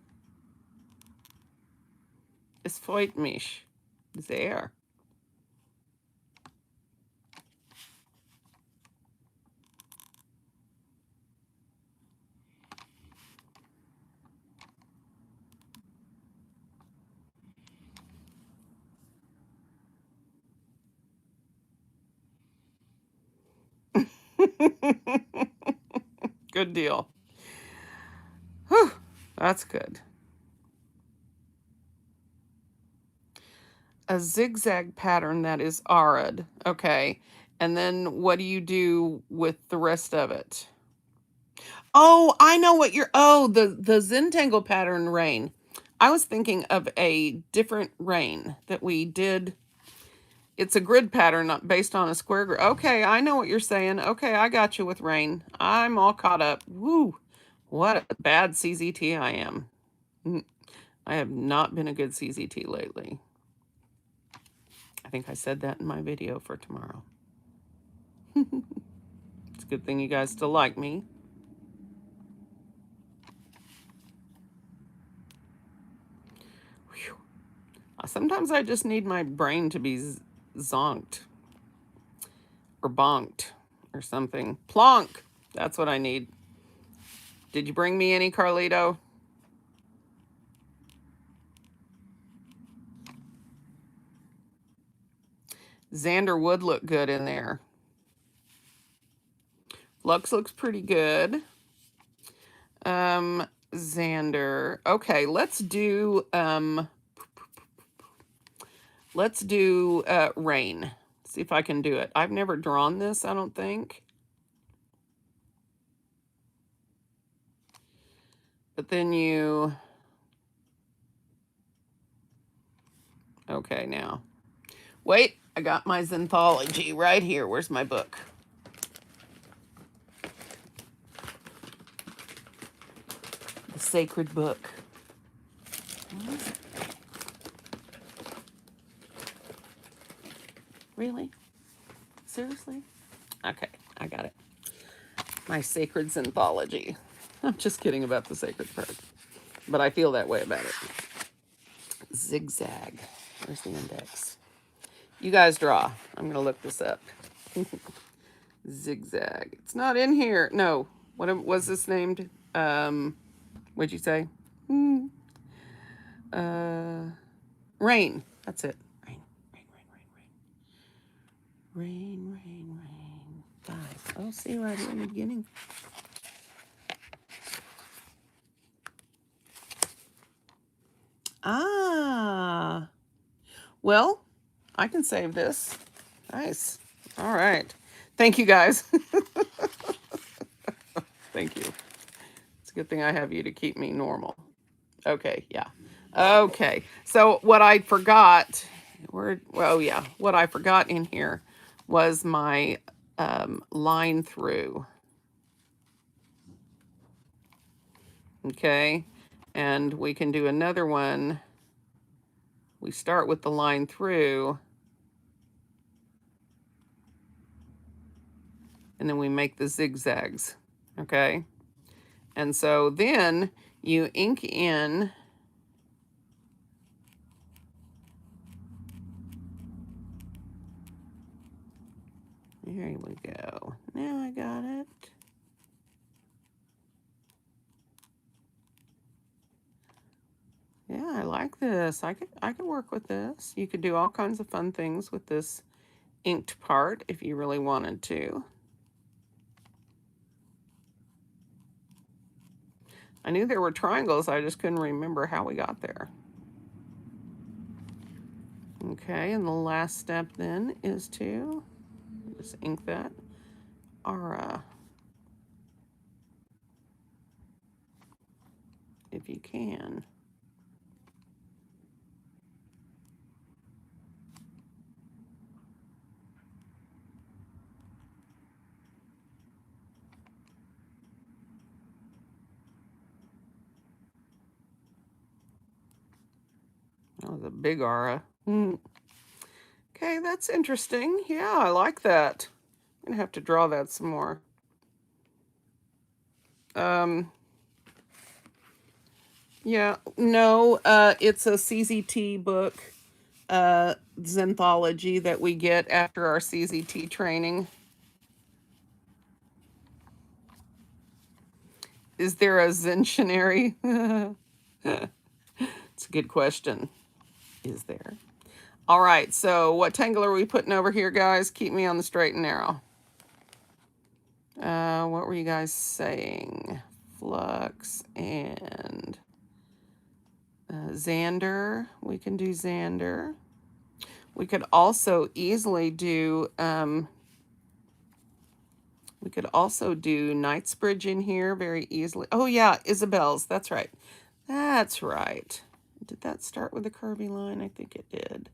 Es freut mich sehr. Good deal. Whew. That's good. A zigzag pattern that is arid. Okay. And then what do you do with the rest of it? Oh, I know what you're, oh, the Zentangle pattern rain. I was thinking of a different rain that we did. It's a grid pattern based on a square grid. Okay, I know what you're saying. Okay, I got you with rain. I'm all caught up. Woo, what a bad CZT I am. I have not been a good CZT lately. I think I said that in my video for tomorrow. It's a good thing you guys still like me. Whew. Sometimes I just need my brain to be zonked or bonked or something. Plonk. That's what I need. Did you bring me any, Carlito? Xander would look good in there. Lux looks pretty good. Xander. Okay, let's do rain. See if I can do it. I've never drawn this, I don't think. But then you... Okay, now. Wait, I got my Zenthology right here. Where's my book? The sacred book. Really? Seriously? Okay, I got it. My sacred Zenthology. I'm just kidding about the sacred part. But I feel that way about it. Zigzag. Where's the index? You guys draw. I'm going to look this up. Zigzag. It's not in here. No. What was this named? What'd you say? Rain. That's it. Rain, rain, rain, rain, rain. Rain, rain, rain. Guys. Oh, see right here in the beginning. Ah. Well, I can save this. Nice. All right. Thank you, guys. Thank you. It's a good thing I have you to keep me normal. Okay, yeah. Okay. So what I forgot, what I forgot in here was my line through. Okay. And we can do another one. We start with the line through. And then we make the zigzags. Okay. And so then you ink in. There we go. Now I got it. Yeah, I like this. I could work with this. You could do all kinds of fun things with this inked part if you really wanted to. I knew there were triangles, I just couldn't remember how we got there. Okay, and the last step then is to just ink that aura. If you can. That was a big aura. Okay, that's interesting. Yeah, I like that. I'm gonna have to draw that some more. Yeah, no, it's a CZT book, Zenthology that we get after our CZT training. Is there a Zentionary? It's a good question. Is there? All right, so what tangle are we putting over here, guys? Keep me on the straight and narrow. What were you guys saying? Flux and Xander, we can do Xander. We could also easily do, we could also do Knightsbridge in here very easily. Oh yeah, Isabel's, that's right. That's right. Did that start with a curvy line? I think it did.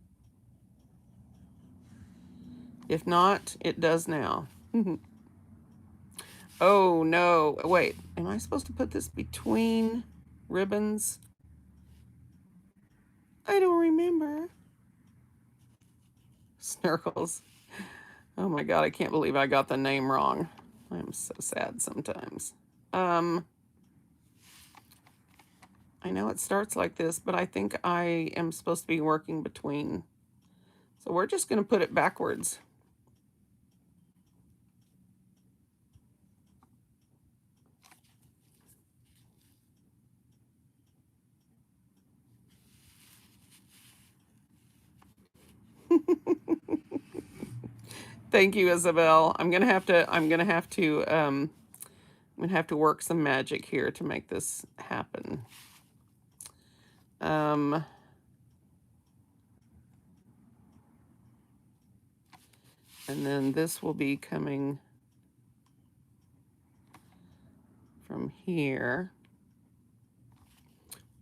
If not, it does now. Oh no, wait, am I supposed to put this between ribbons? I don't remember. Snurkles. Oh my God, I can't believe I got the name wrong. I'm so sad sometimes. I know it starts like this, but I think I am supposed to be working between. So we're just going to put it backwards. Thank you, Isabel. I'm gonna have to work some magic here to make this happen. And then this will be coming from here.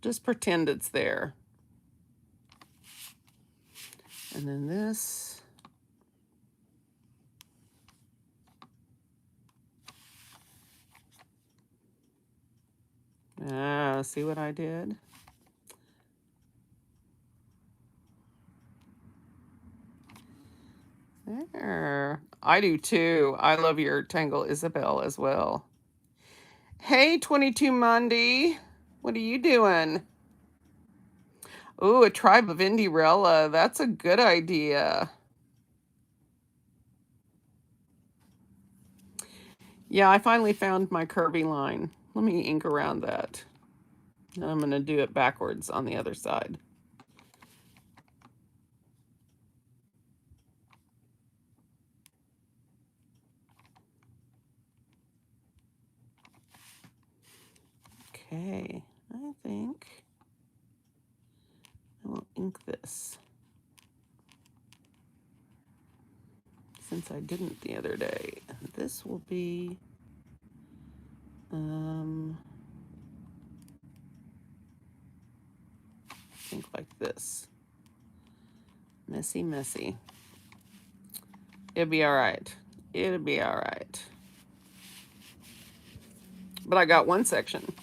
Just pretend it's there. And then this. See what I did? There. I do too. I love your tangle, Isabel, as well. Hey, 22 Monday. What are you doing? Ooh, a tribe of Indierella. That's a good idea. Yeah, I finally found my curvy line. Let me ink around that. And I'm going to do it backwards on the other side. Okay, I think I will ink this. Since I didn't the other day. This will be, I think like this. Messy, messy. It'll be all right. It'll be all right. But I got one section.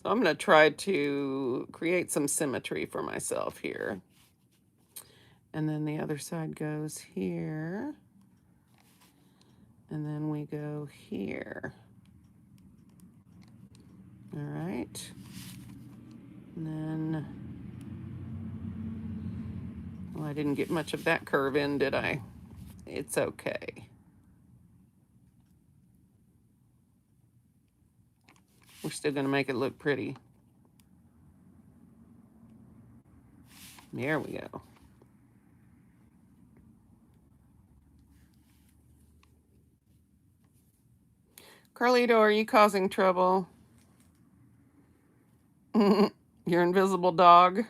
So I'm going to try to create some symmetry for myself here. And then the other side goes here. And then we go here. All right. And then, well, I didn't get much of that curve in, did I? It's okay. We're still going to make it look pretty. There we go. Carlito, are you causing trouble? Your invisible dog?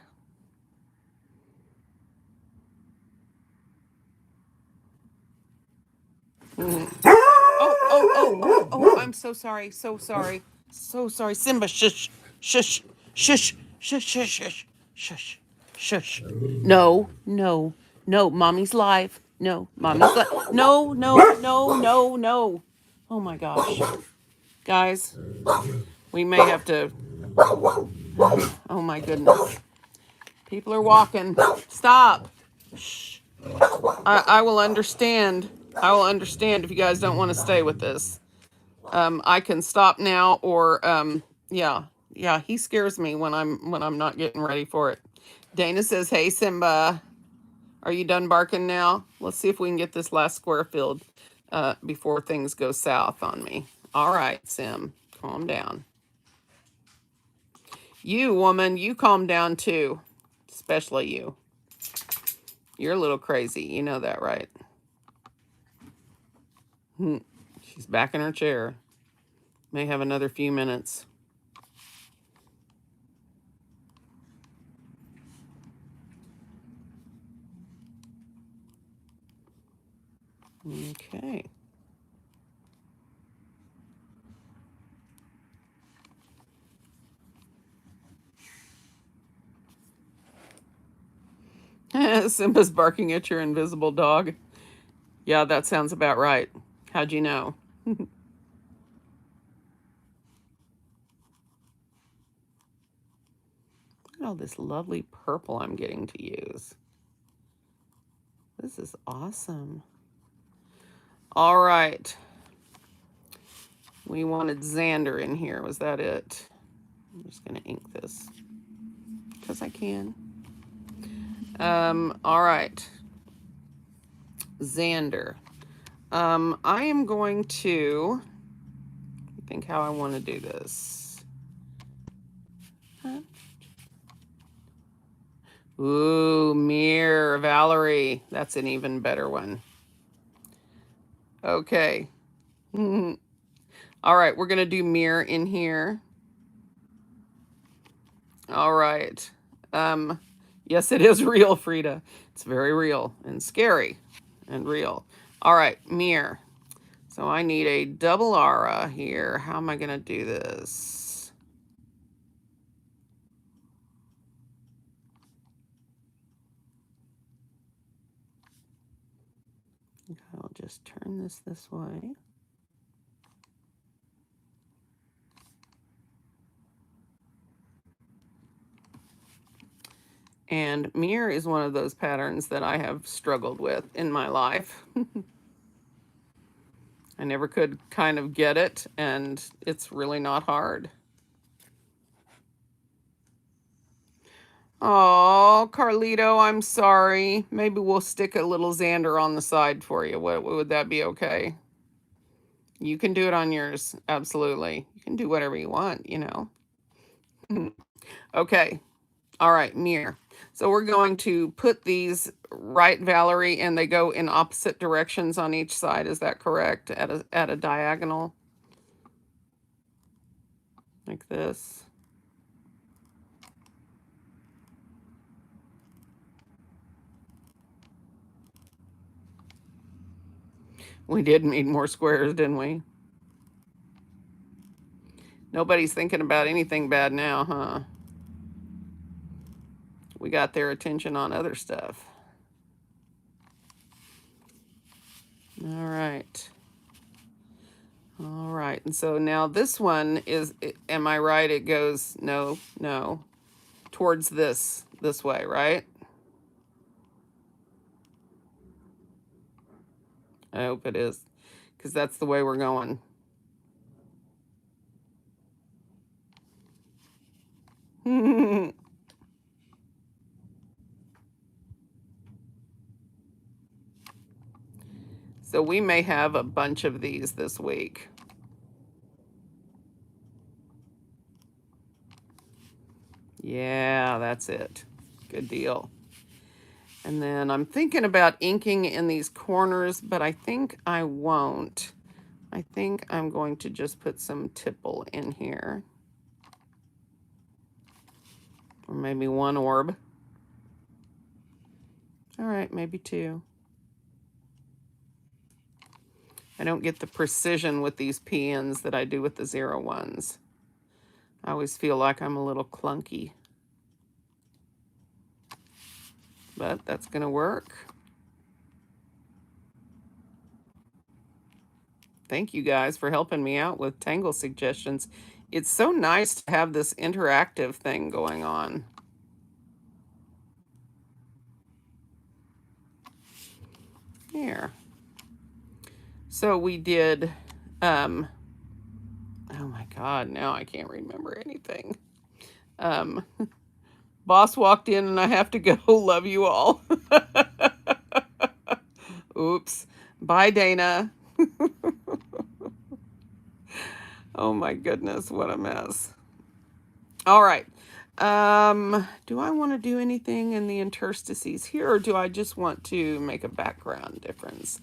Oh, I'm so sorry. So sorry. So sorry. Simba, shush. Shush. Shush. Shush. Shush. Shush. Shush. Shush. No. No. No. Mommy's live. No. Mommy's live. No. No. No. No. No. Oh my gosh. Guys, we may have to. Oh my goodness. People are walking. Stop. Shh. I will understand. I will understand if you guys don't want to stay with this. I can stop now, or yeah, he scares me when I'm not getting ready for it. Dana says, "Hey Simba, are you done barking now? Let's see if we can get this last square filled before things go south on me." All right, Sim, calm down. You woman, you calm down too, especially you. You're a little crazy, you know that, right? She's back in her chair. May have another few minutes. Okay. Simba's barking at your invisible dog. Yeah, that sounds about right. How'd you know? Look at all this lovely purple I'm getting to use. This is awesome. All right. We wanted Xander in here. Was that it? I'm just going to ink this because I can. All right. Xander. I am going to think how I want to do this. Ooh, mirror, Valerie. That's an even better one. Okay. All right, we're going to do mirror in here. All right. Yes, it is real, Frida. It's very real and scary and real. All right, mirror. So I need a double aura here. How am I going to do this? I'll just turn this way. And mirror is one of those patterns that I have struggled with in my life. I never could kind of get it, and it's really not hard. Oh, Carlito, I'm sorry. Maybe we'll stick a little Xander on the side for you. What would that be okay? You can do it on yours. Absolutely. You can do whatever you want, you know. Okay. All right, mirror. So we're going to put these right, Valerie, and they go in opposite directions on each side. Is that correct? At a diagonal? Like this. We did need more squares, didn't we? Nobody's thinking about anything bad now, huh? We got their attention on other stuff. All right. All right. And so now this one is, am I right? It goes, no, towards this way, right? I hope it is, because that's the way we're going. So we may have a bunch of these this week. Yeah, that's it. Good deal. And then I'm thinking about inking in these corners, but I think I won't. I think I'm going to just put some tipple in here. Or maybe one orb. All right, maybe two. I don't get the precision with these PNs that I do with the 01s. I always feel like I'm a little clunky. But that's going to work. Thank you guys for helping me out with tangle suggestions. It's so nice to have this interactive thing going on. Here. So we did, oh my God, now I can't remember anything. Boss walked in and I have to go. Love you all. Oops. Bye, Dana. Oh my goodness, what a mess. All right. Do I want to do anything in the interstices here, or do I just want to make a background difference?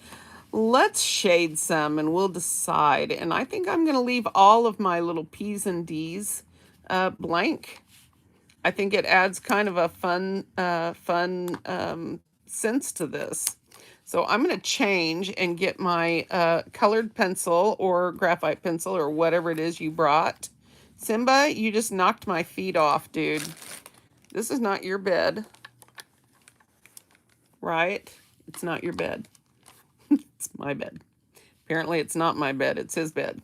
Let's shade some and we'll decide. And I think I'm going to leave all of my little P's and D's blank. I think it adds kind of a fun sense to this. So I'm going to change and get my colored pencil or graphite pencil or whatever it is you brought. Simba, you just knocked my feet off, dude. This is not your bed, right? It's not your bed. It's my bed. Apparently it's not my bed, it's his bed.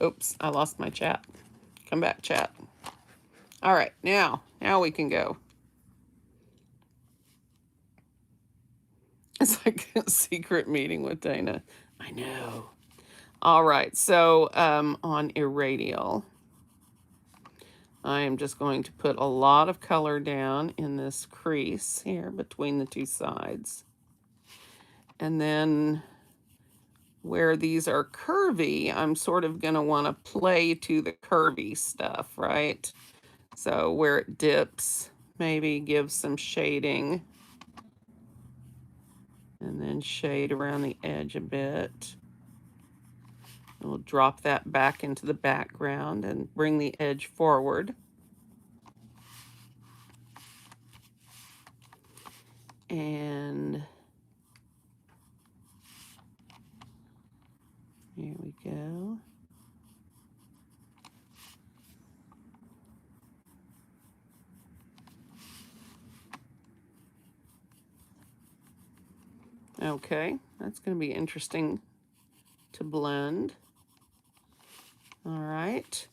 Oops, I lost my chat. Come back, chat. All right, now we can go. It's like a secret meeting with Dana. I know. All right, so on Irradial, I am just going to put a lot of color down in this crease here between the two sides. And then where these are curvy, I'm sort of going to want to play to the curvy stuff, right? So where it dips, maybe give some shading. And then shade around the edge a bit. We'll drop that back into the background and bring the edge forward. And here we go. Okay, that's going to be interesting to blend. All right,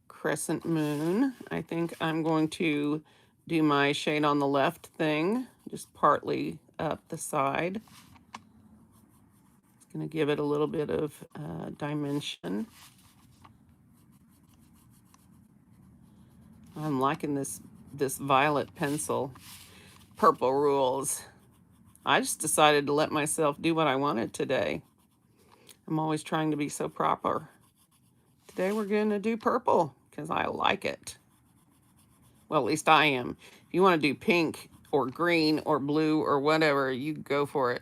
Crescent Moon. I think I'm going to do my shade on the left thing, just partly up the side. It's going to give it a little bit of dimension. I'm liking this violet pencil. Purple rules. I just decided to let myself do what I wanted today. I'm always trying to be so proper. Today we're going to do purple because I like it. Well, at least I am. If you want to do pink or green or blue or whatever, you go for it.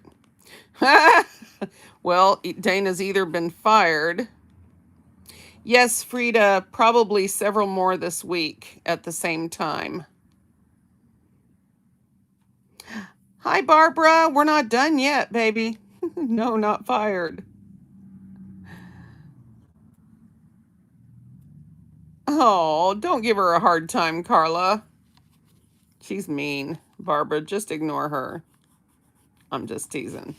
Well, Dana's either been fired. Yes, Frida, probably several more this week at the same time. Hi, Barbara. We're not done yet, baby. No, not fired. Oh, don't give her a hard time, Carla. She's mean. Barbara, just ignore her. I'm just teasing.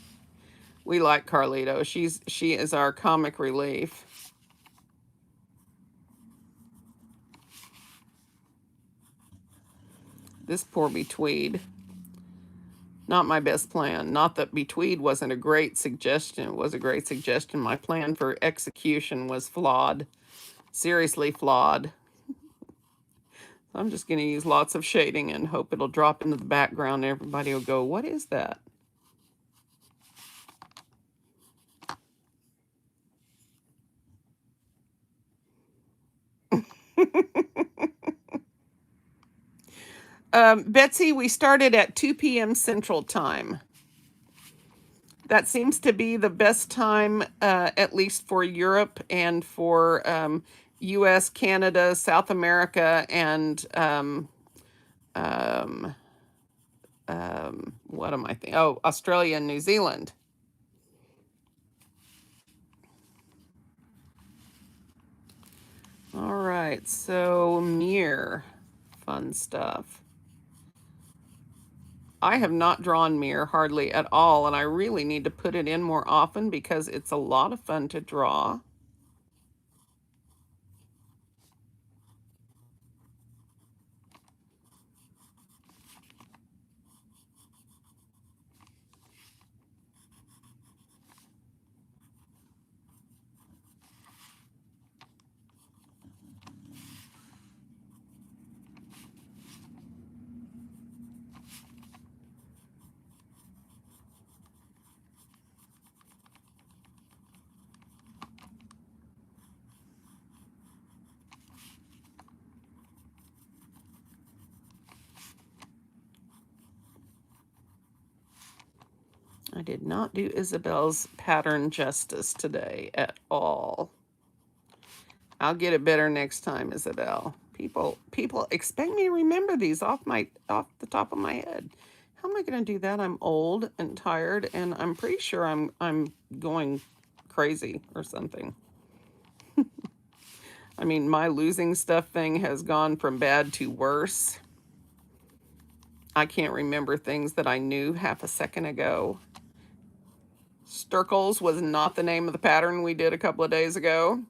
We like Carlito. She is our comic relief. This poor Betweed. Not my best plan. Not that Betweed wasn't a great suggestion. It was a great suggestion. My plan for execution was flawed. Seriously flawed. I'm just going to use lots of shading and hope it'll drop into the background and everybody will go, what is that? Betsy, we started at 2 p.m. Central Time. That seems to be the best time, at least for Europe and for US, Canada, South America, and what am I thinking? Oh, Australia and New Zealand. All right, so mirror, fun stuff. I have not drawn mirror hardly at all, and I really need to put it in more often because it's a lot of fun to draw. I did not do Isabel's pattern justice today at all. I'll get it better next time, Isabel. People expect me to remember these off the top of my head. How am I going to do that? I'm old and tired, and I'm pretty sure I'm going crazy or something. I mean, my losing stuff thing has gone from bad to worse. I can't remember things that I knew half a second ago. Stirkles was not the name of the pattern we did a couple of days ago.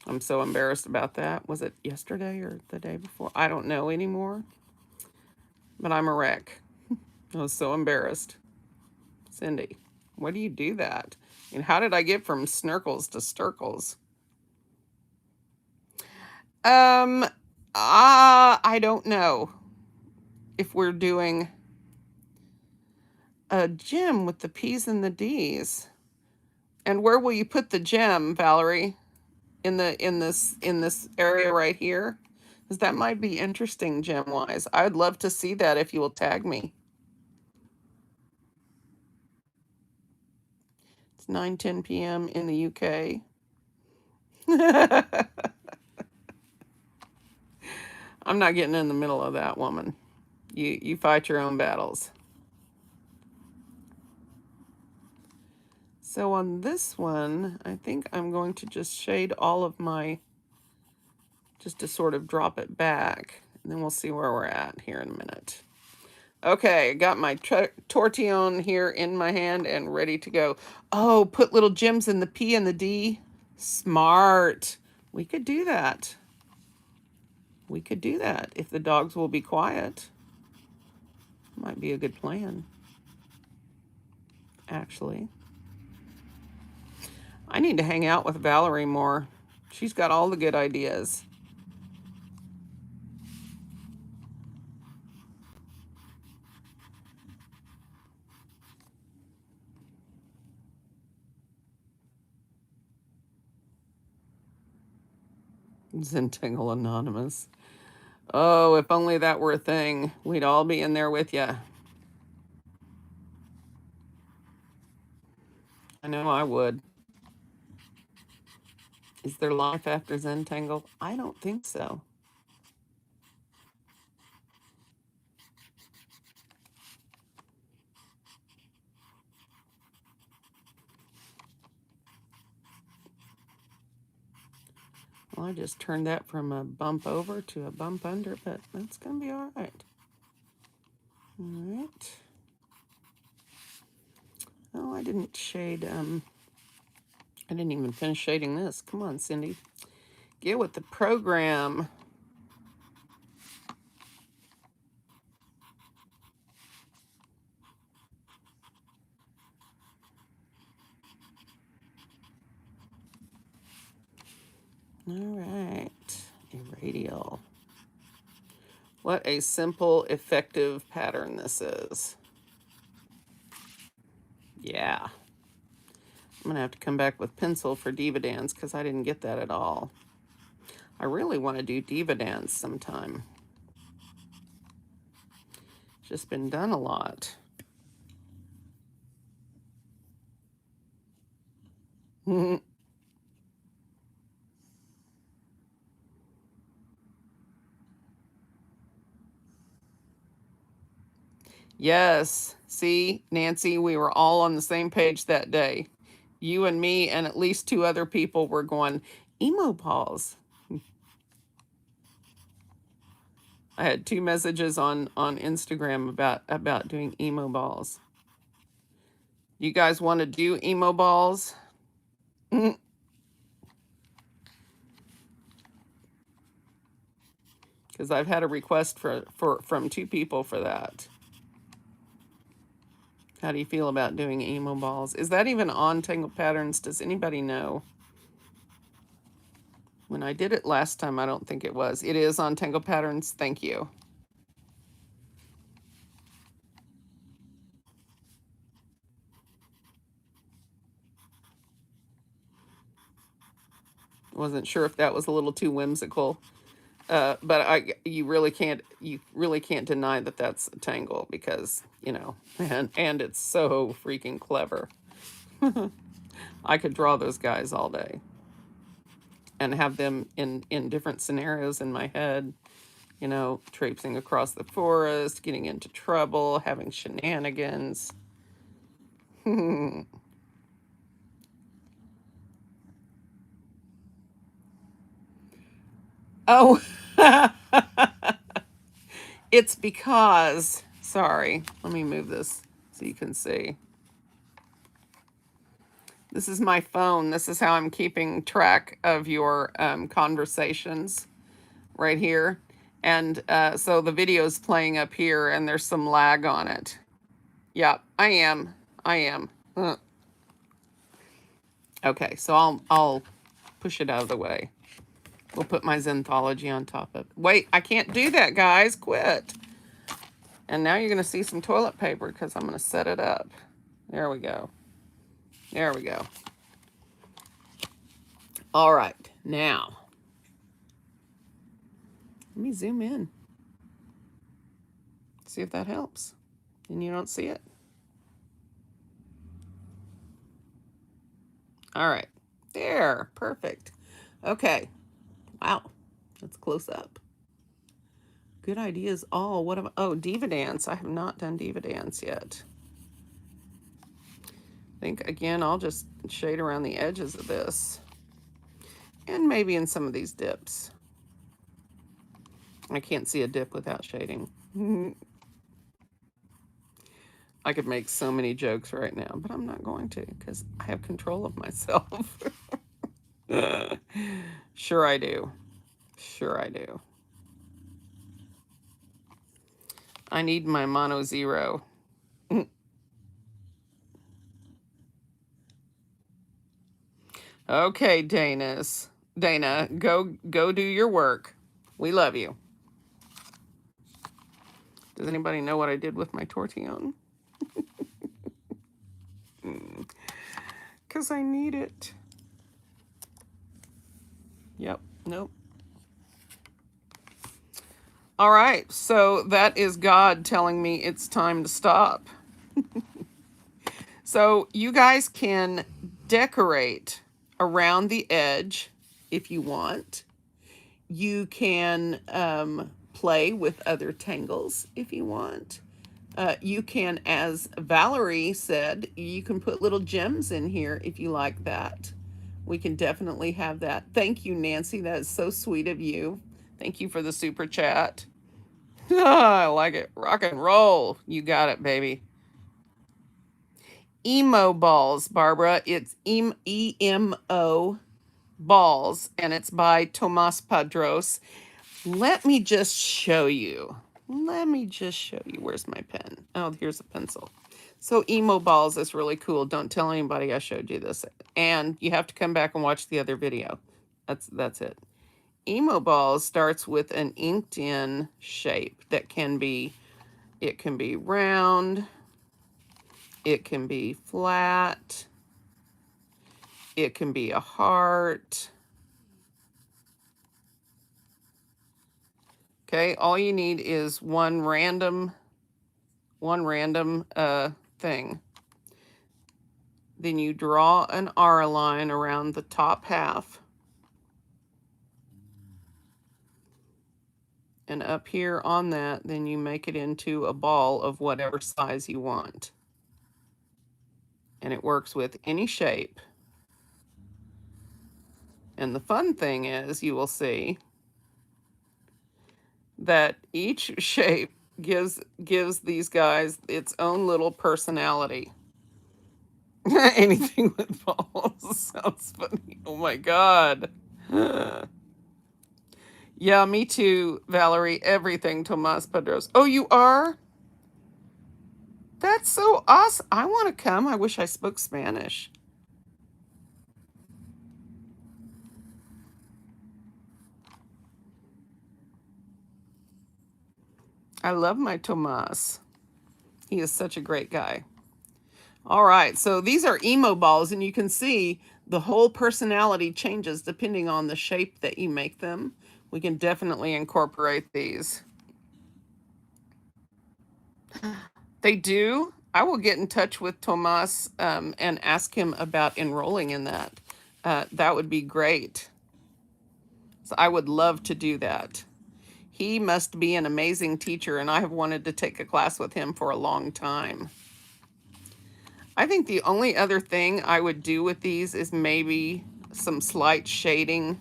I'm so embarrassed about that. Was it yesterday or the day before? I don't know anymore. But I'm a wreck. I was so embarrassed. Cindy, why do you do that? And how did I get from snurkles to stirkles? I don't know if we're doing a gem with the P's and the D's. And where will you put the gem, Valerie? In this area right here? Because that might be interesting gem-wise. I'd love to see that if you will tag me. It's 9:10 p.m. in the UK. I'm not getting in the middle of that, woman. You fight your own battles. So on this one, I think I'm going to just shade all of my, just to sort of drop it back. And then we'll see where we're at here in a minute. Okay, I got my tortillon here in my hand and ready to go. Oh, put little gems in the P and the D. Smart. We could do that. We could do that if the dogs will be quiet. Might be a good plan, actually. I need to hang out with Valerie more. She's got all the good ideas. Zentangle Anonymous. Oh, if only that were a thing. We'd all be in there with you. I know I would. Is there life after Zentangle? I don't think so. Well, I just turned that from a bump over to a bump under, but that's going to be all right. All right. Oh, I didn't shade, I didn't even finish shading this. Come on, Cindy. Get with the program. All right. Irradial. What a simple, effective pattern this is. Yeah. I'm going to have to come back with pencil for Diva Dance because I didn't get that at all. I really want to do Diva Dance sometime. It's just been done a lot. Yes. See, Nancy, we were all on the same page that day. You and me and at least 2 other people were going, Emo Balls. I had 2 messages on Instagram about doing Emo Balls. You guys want to do Emo Balls? Because I've had a request from 2 people for that. How do you feel about doing Emo Balls? Is that even on Tangle Patterns? Does anybody know? When I did it last time, I don't think it was. It is on Tangle Patterns. Thank you. Wasn't sure if that was a little too whimsical. But you really can't deny that that's a tangle because, you know, and it's so freaking clever. I could draw those guys all day and have them in different scenarios in my head. You know, traipsing across the forest, getting into trouble, having shenanigans. Oh, it's because, sorry, let me move this so you can see. This is my phone. This is how I'm keeping track of your conversations right here. And so the video is playing up here and there's some lag on it. Yeah, I am. Okay, so I'll push it out of the way. We'll put my Zenthology on top of it. Wait, I can't do that, guys. Quit. And now you're going to see some toilet paper because I'm going to set it up. There we go. There we go. All right, now let me zoom in. See if that helps. And you don't see it. All right, there, perfect. Okay, wow, that's close up. Good ideas all. What am oh, Diva Dance. I have not done Diva Dance yet. I think, again, I'll just shade around the edges of this. And maybe in some of these dips. I can't see a dip without shading. I could make so many jokes right now, but I'm not going to because I have control of myself. Sure I do. Sure I do. I need my mono zero. Okay, Dana, go do your work. We love you. Does anybody know what I did with my tortillon? Because I need it. Yep, nope. All right, so that is God telling me it's time to stop. So you guys can decorate around the edge if you want. You can play with other tangles if you want. You can, as Valerie said, you can put little gems in here if you like that. We can definitely have that. Thank you, Nancy. That is so sweet of you. Thank you for the super chat. I like it. Rock and roll. You got it, baby. Emo Balls, Barbara. It's E-M-O Balls, and it's by Tomas Padros. Let me just show you. Where's my pen? Oh, here's a pencil. So Emo Balls is really cool. Don't tell anybody I showed you this. And you have to come back and watch the other video. That's it. Emo Balls starts with an inked in shape that can be, it can be round, it can be flat, it can be a heart. Okay, all you need is one random thing. Then you draw an R line around the top half. And up here on that, then you make it into a ball of whatever size you want. And it works with any shape. And the fun thing is, you will see that each shape gives these guys its own little personality. Anything with balls sounds funny. Oh my God. Yeah, me too, Valerie. Everything Tomas Padros. Oh, you are? That's so awesome. I want to come. I wish I spoke Spanish. I love my Tomas. He is such a great guy. All right, so these are emo balls, and you can see the whole personality changes depending on the shape that you make them. We can definitely incorporate these. They do. I will get in touch with Tomas and ask him about enrolling in that. That would be great. So I would love to do that. He must be an amazing teacher, and I have wanted to take a class with him for a long time. I think the only other thing I would do with these is maybe some slight shading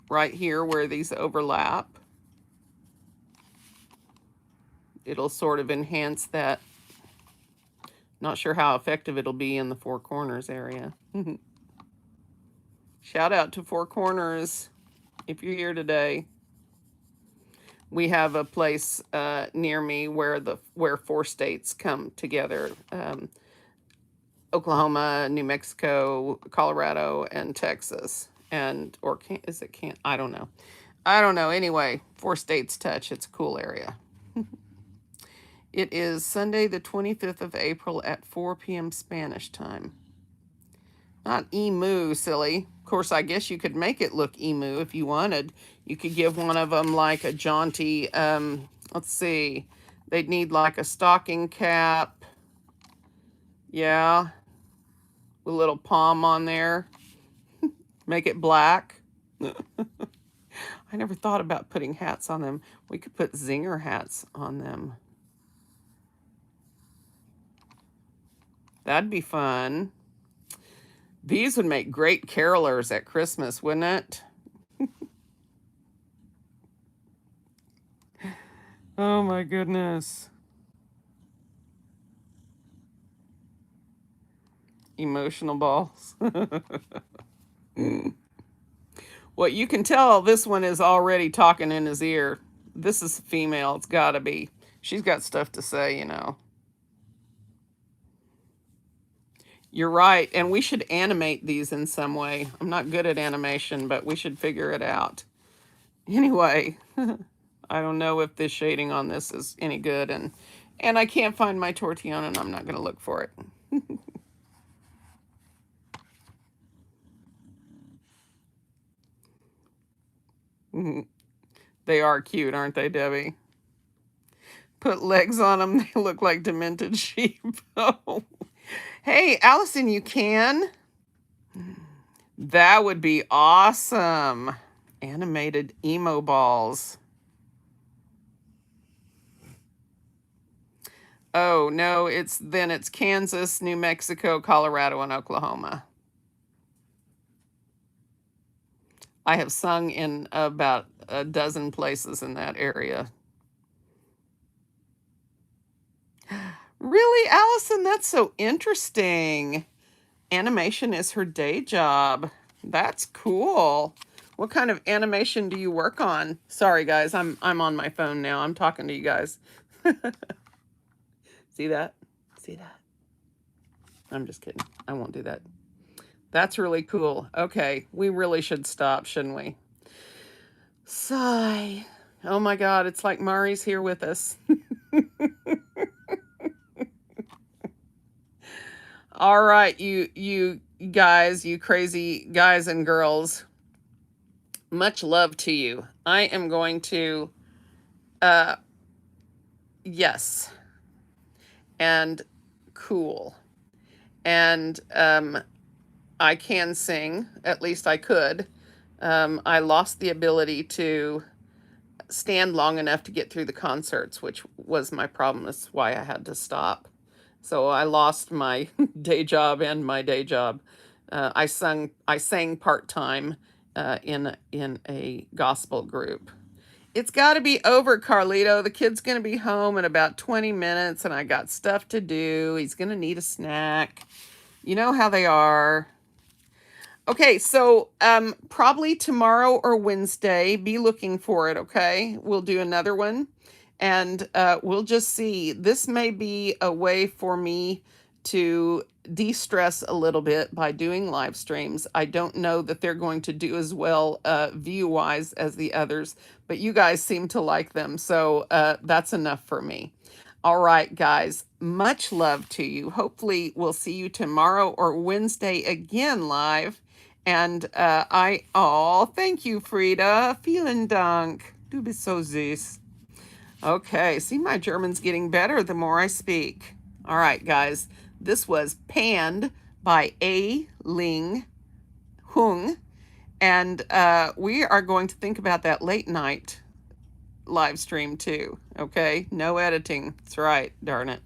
right here where these overlap. It'll sort of enhance that. Not sure how effective it'll be in the Four Corners area. Shout out to Four Corners if you're here today. We have a place near me where 4 states come together. Oklahoma, New Mexico, Colorado, and Texas. I don't know. I don't know. Anyway, 4 states touch. It's a cool area. It is Sunday the 25th of April at 4 p.m. Spanish time. Not emu, silly. Of course, I guess you could make it look emu if you wanted. You could give one of them like a jaunty, let's see. They'd need like a stocking cap. Yeah. With a little palm on there. Make it black. I never thought about putting hats on them. We could put zinger hats on them. That'd be fun. These would make great carolers at Christmas, wouldn't it? Oh my goodness. Emotional balls. Well, you can tell this one is already talking in his ear. This is female. It's got to be. She's got stuff to say, you know. You're right. And we should animate these in some way. I'm not good at animation, but we should figure it out. Anyway, I don't know if this shading on this is any good. And I can't find my tortillon, and I'm not going to look for it. They are cute, aren't they, Debbie? Put legs on them. They look like demented sheep. Oh. Hey, Allison, you can? That would be awesome. Animated emo balls. Oh, no, it's Kansas, New Mexico, Colorado, and Oklahoma. I have sung in about a dozen places in that area. Really, Allison? That's so interesting. Animation is her day job. That's cool. What kind of animation do you work on? Sorry, guys, I'm on my phone now. I'm talking to you guys. See that? See that? I'm just kidding. I won't do that. That's really cool. Okay, we really should stop, shouldn't we? Sigh. Oh my God, it's like Mari's here with us. All right, you guys, you crazy guys and girls, much love to you. I am going to, yes, and cool. And I can sing, at least I could. I lost the ability to stand long enough to get through the concerts, which was my problem. That's why I had to stop. So I lost my day job and my day job. I sang part-time in a gospel group. It's got to be over, Carlito. The kid's going to be home in about 20 minutes, and I got stuff to do. He's going to need a snack. You know how they are. Okay, so probably tomorrow or Wednesday, be looking for it, okay? We'll do another one, and we'll just see. This may be a way for me to de-stress a little bit by doing live streams. I don't know that they're going to do as well view-wise as the others, but you guys seem to like them, so that's enough for me. All right, guys, much love to you. Hopefully, we'll see you tomorrow or Wednesday again live. And thank you, Frida. Vielen Dank. Du bist so süß. Okay, see, my German's getting better the more I speak. All right, guys, this was PAND by A. Ling Hung. And we are going to think about that late night live stream too. Okay, no editing. That's right, darn it.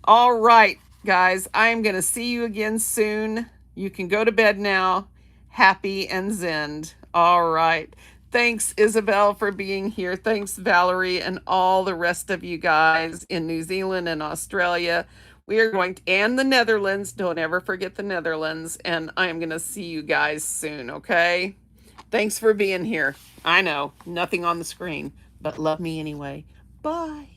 All right, guys, I'm going to see you again soon. You can go to bed now, happy and zen. All right. Thanks, Isabel, for being here. Thanks, Valerie, and all the rest of you guys in New Zealand and Australia. We are going to, and the Netherlands. Don't ever forget the Netherlands. And I am going to see you guys soon, okay? Thanks for being here. I know, nothing on the screen, but love me anyway. Bye.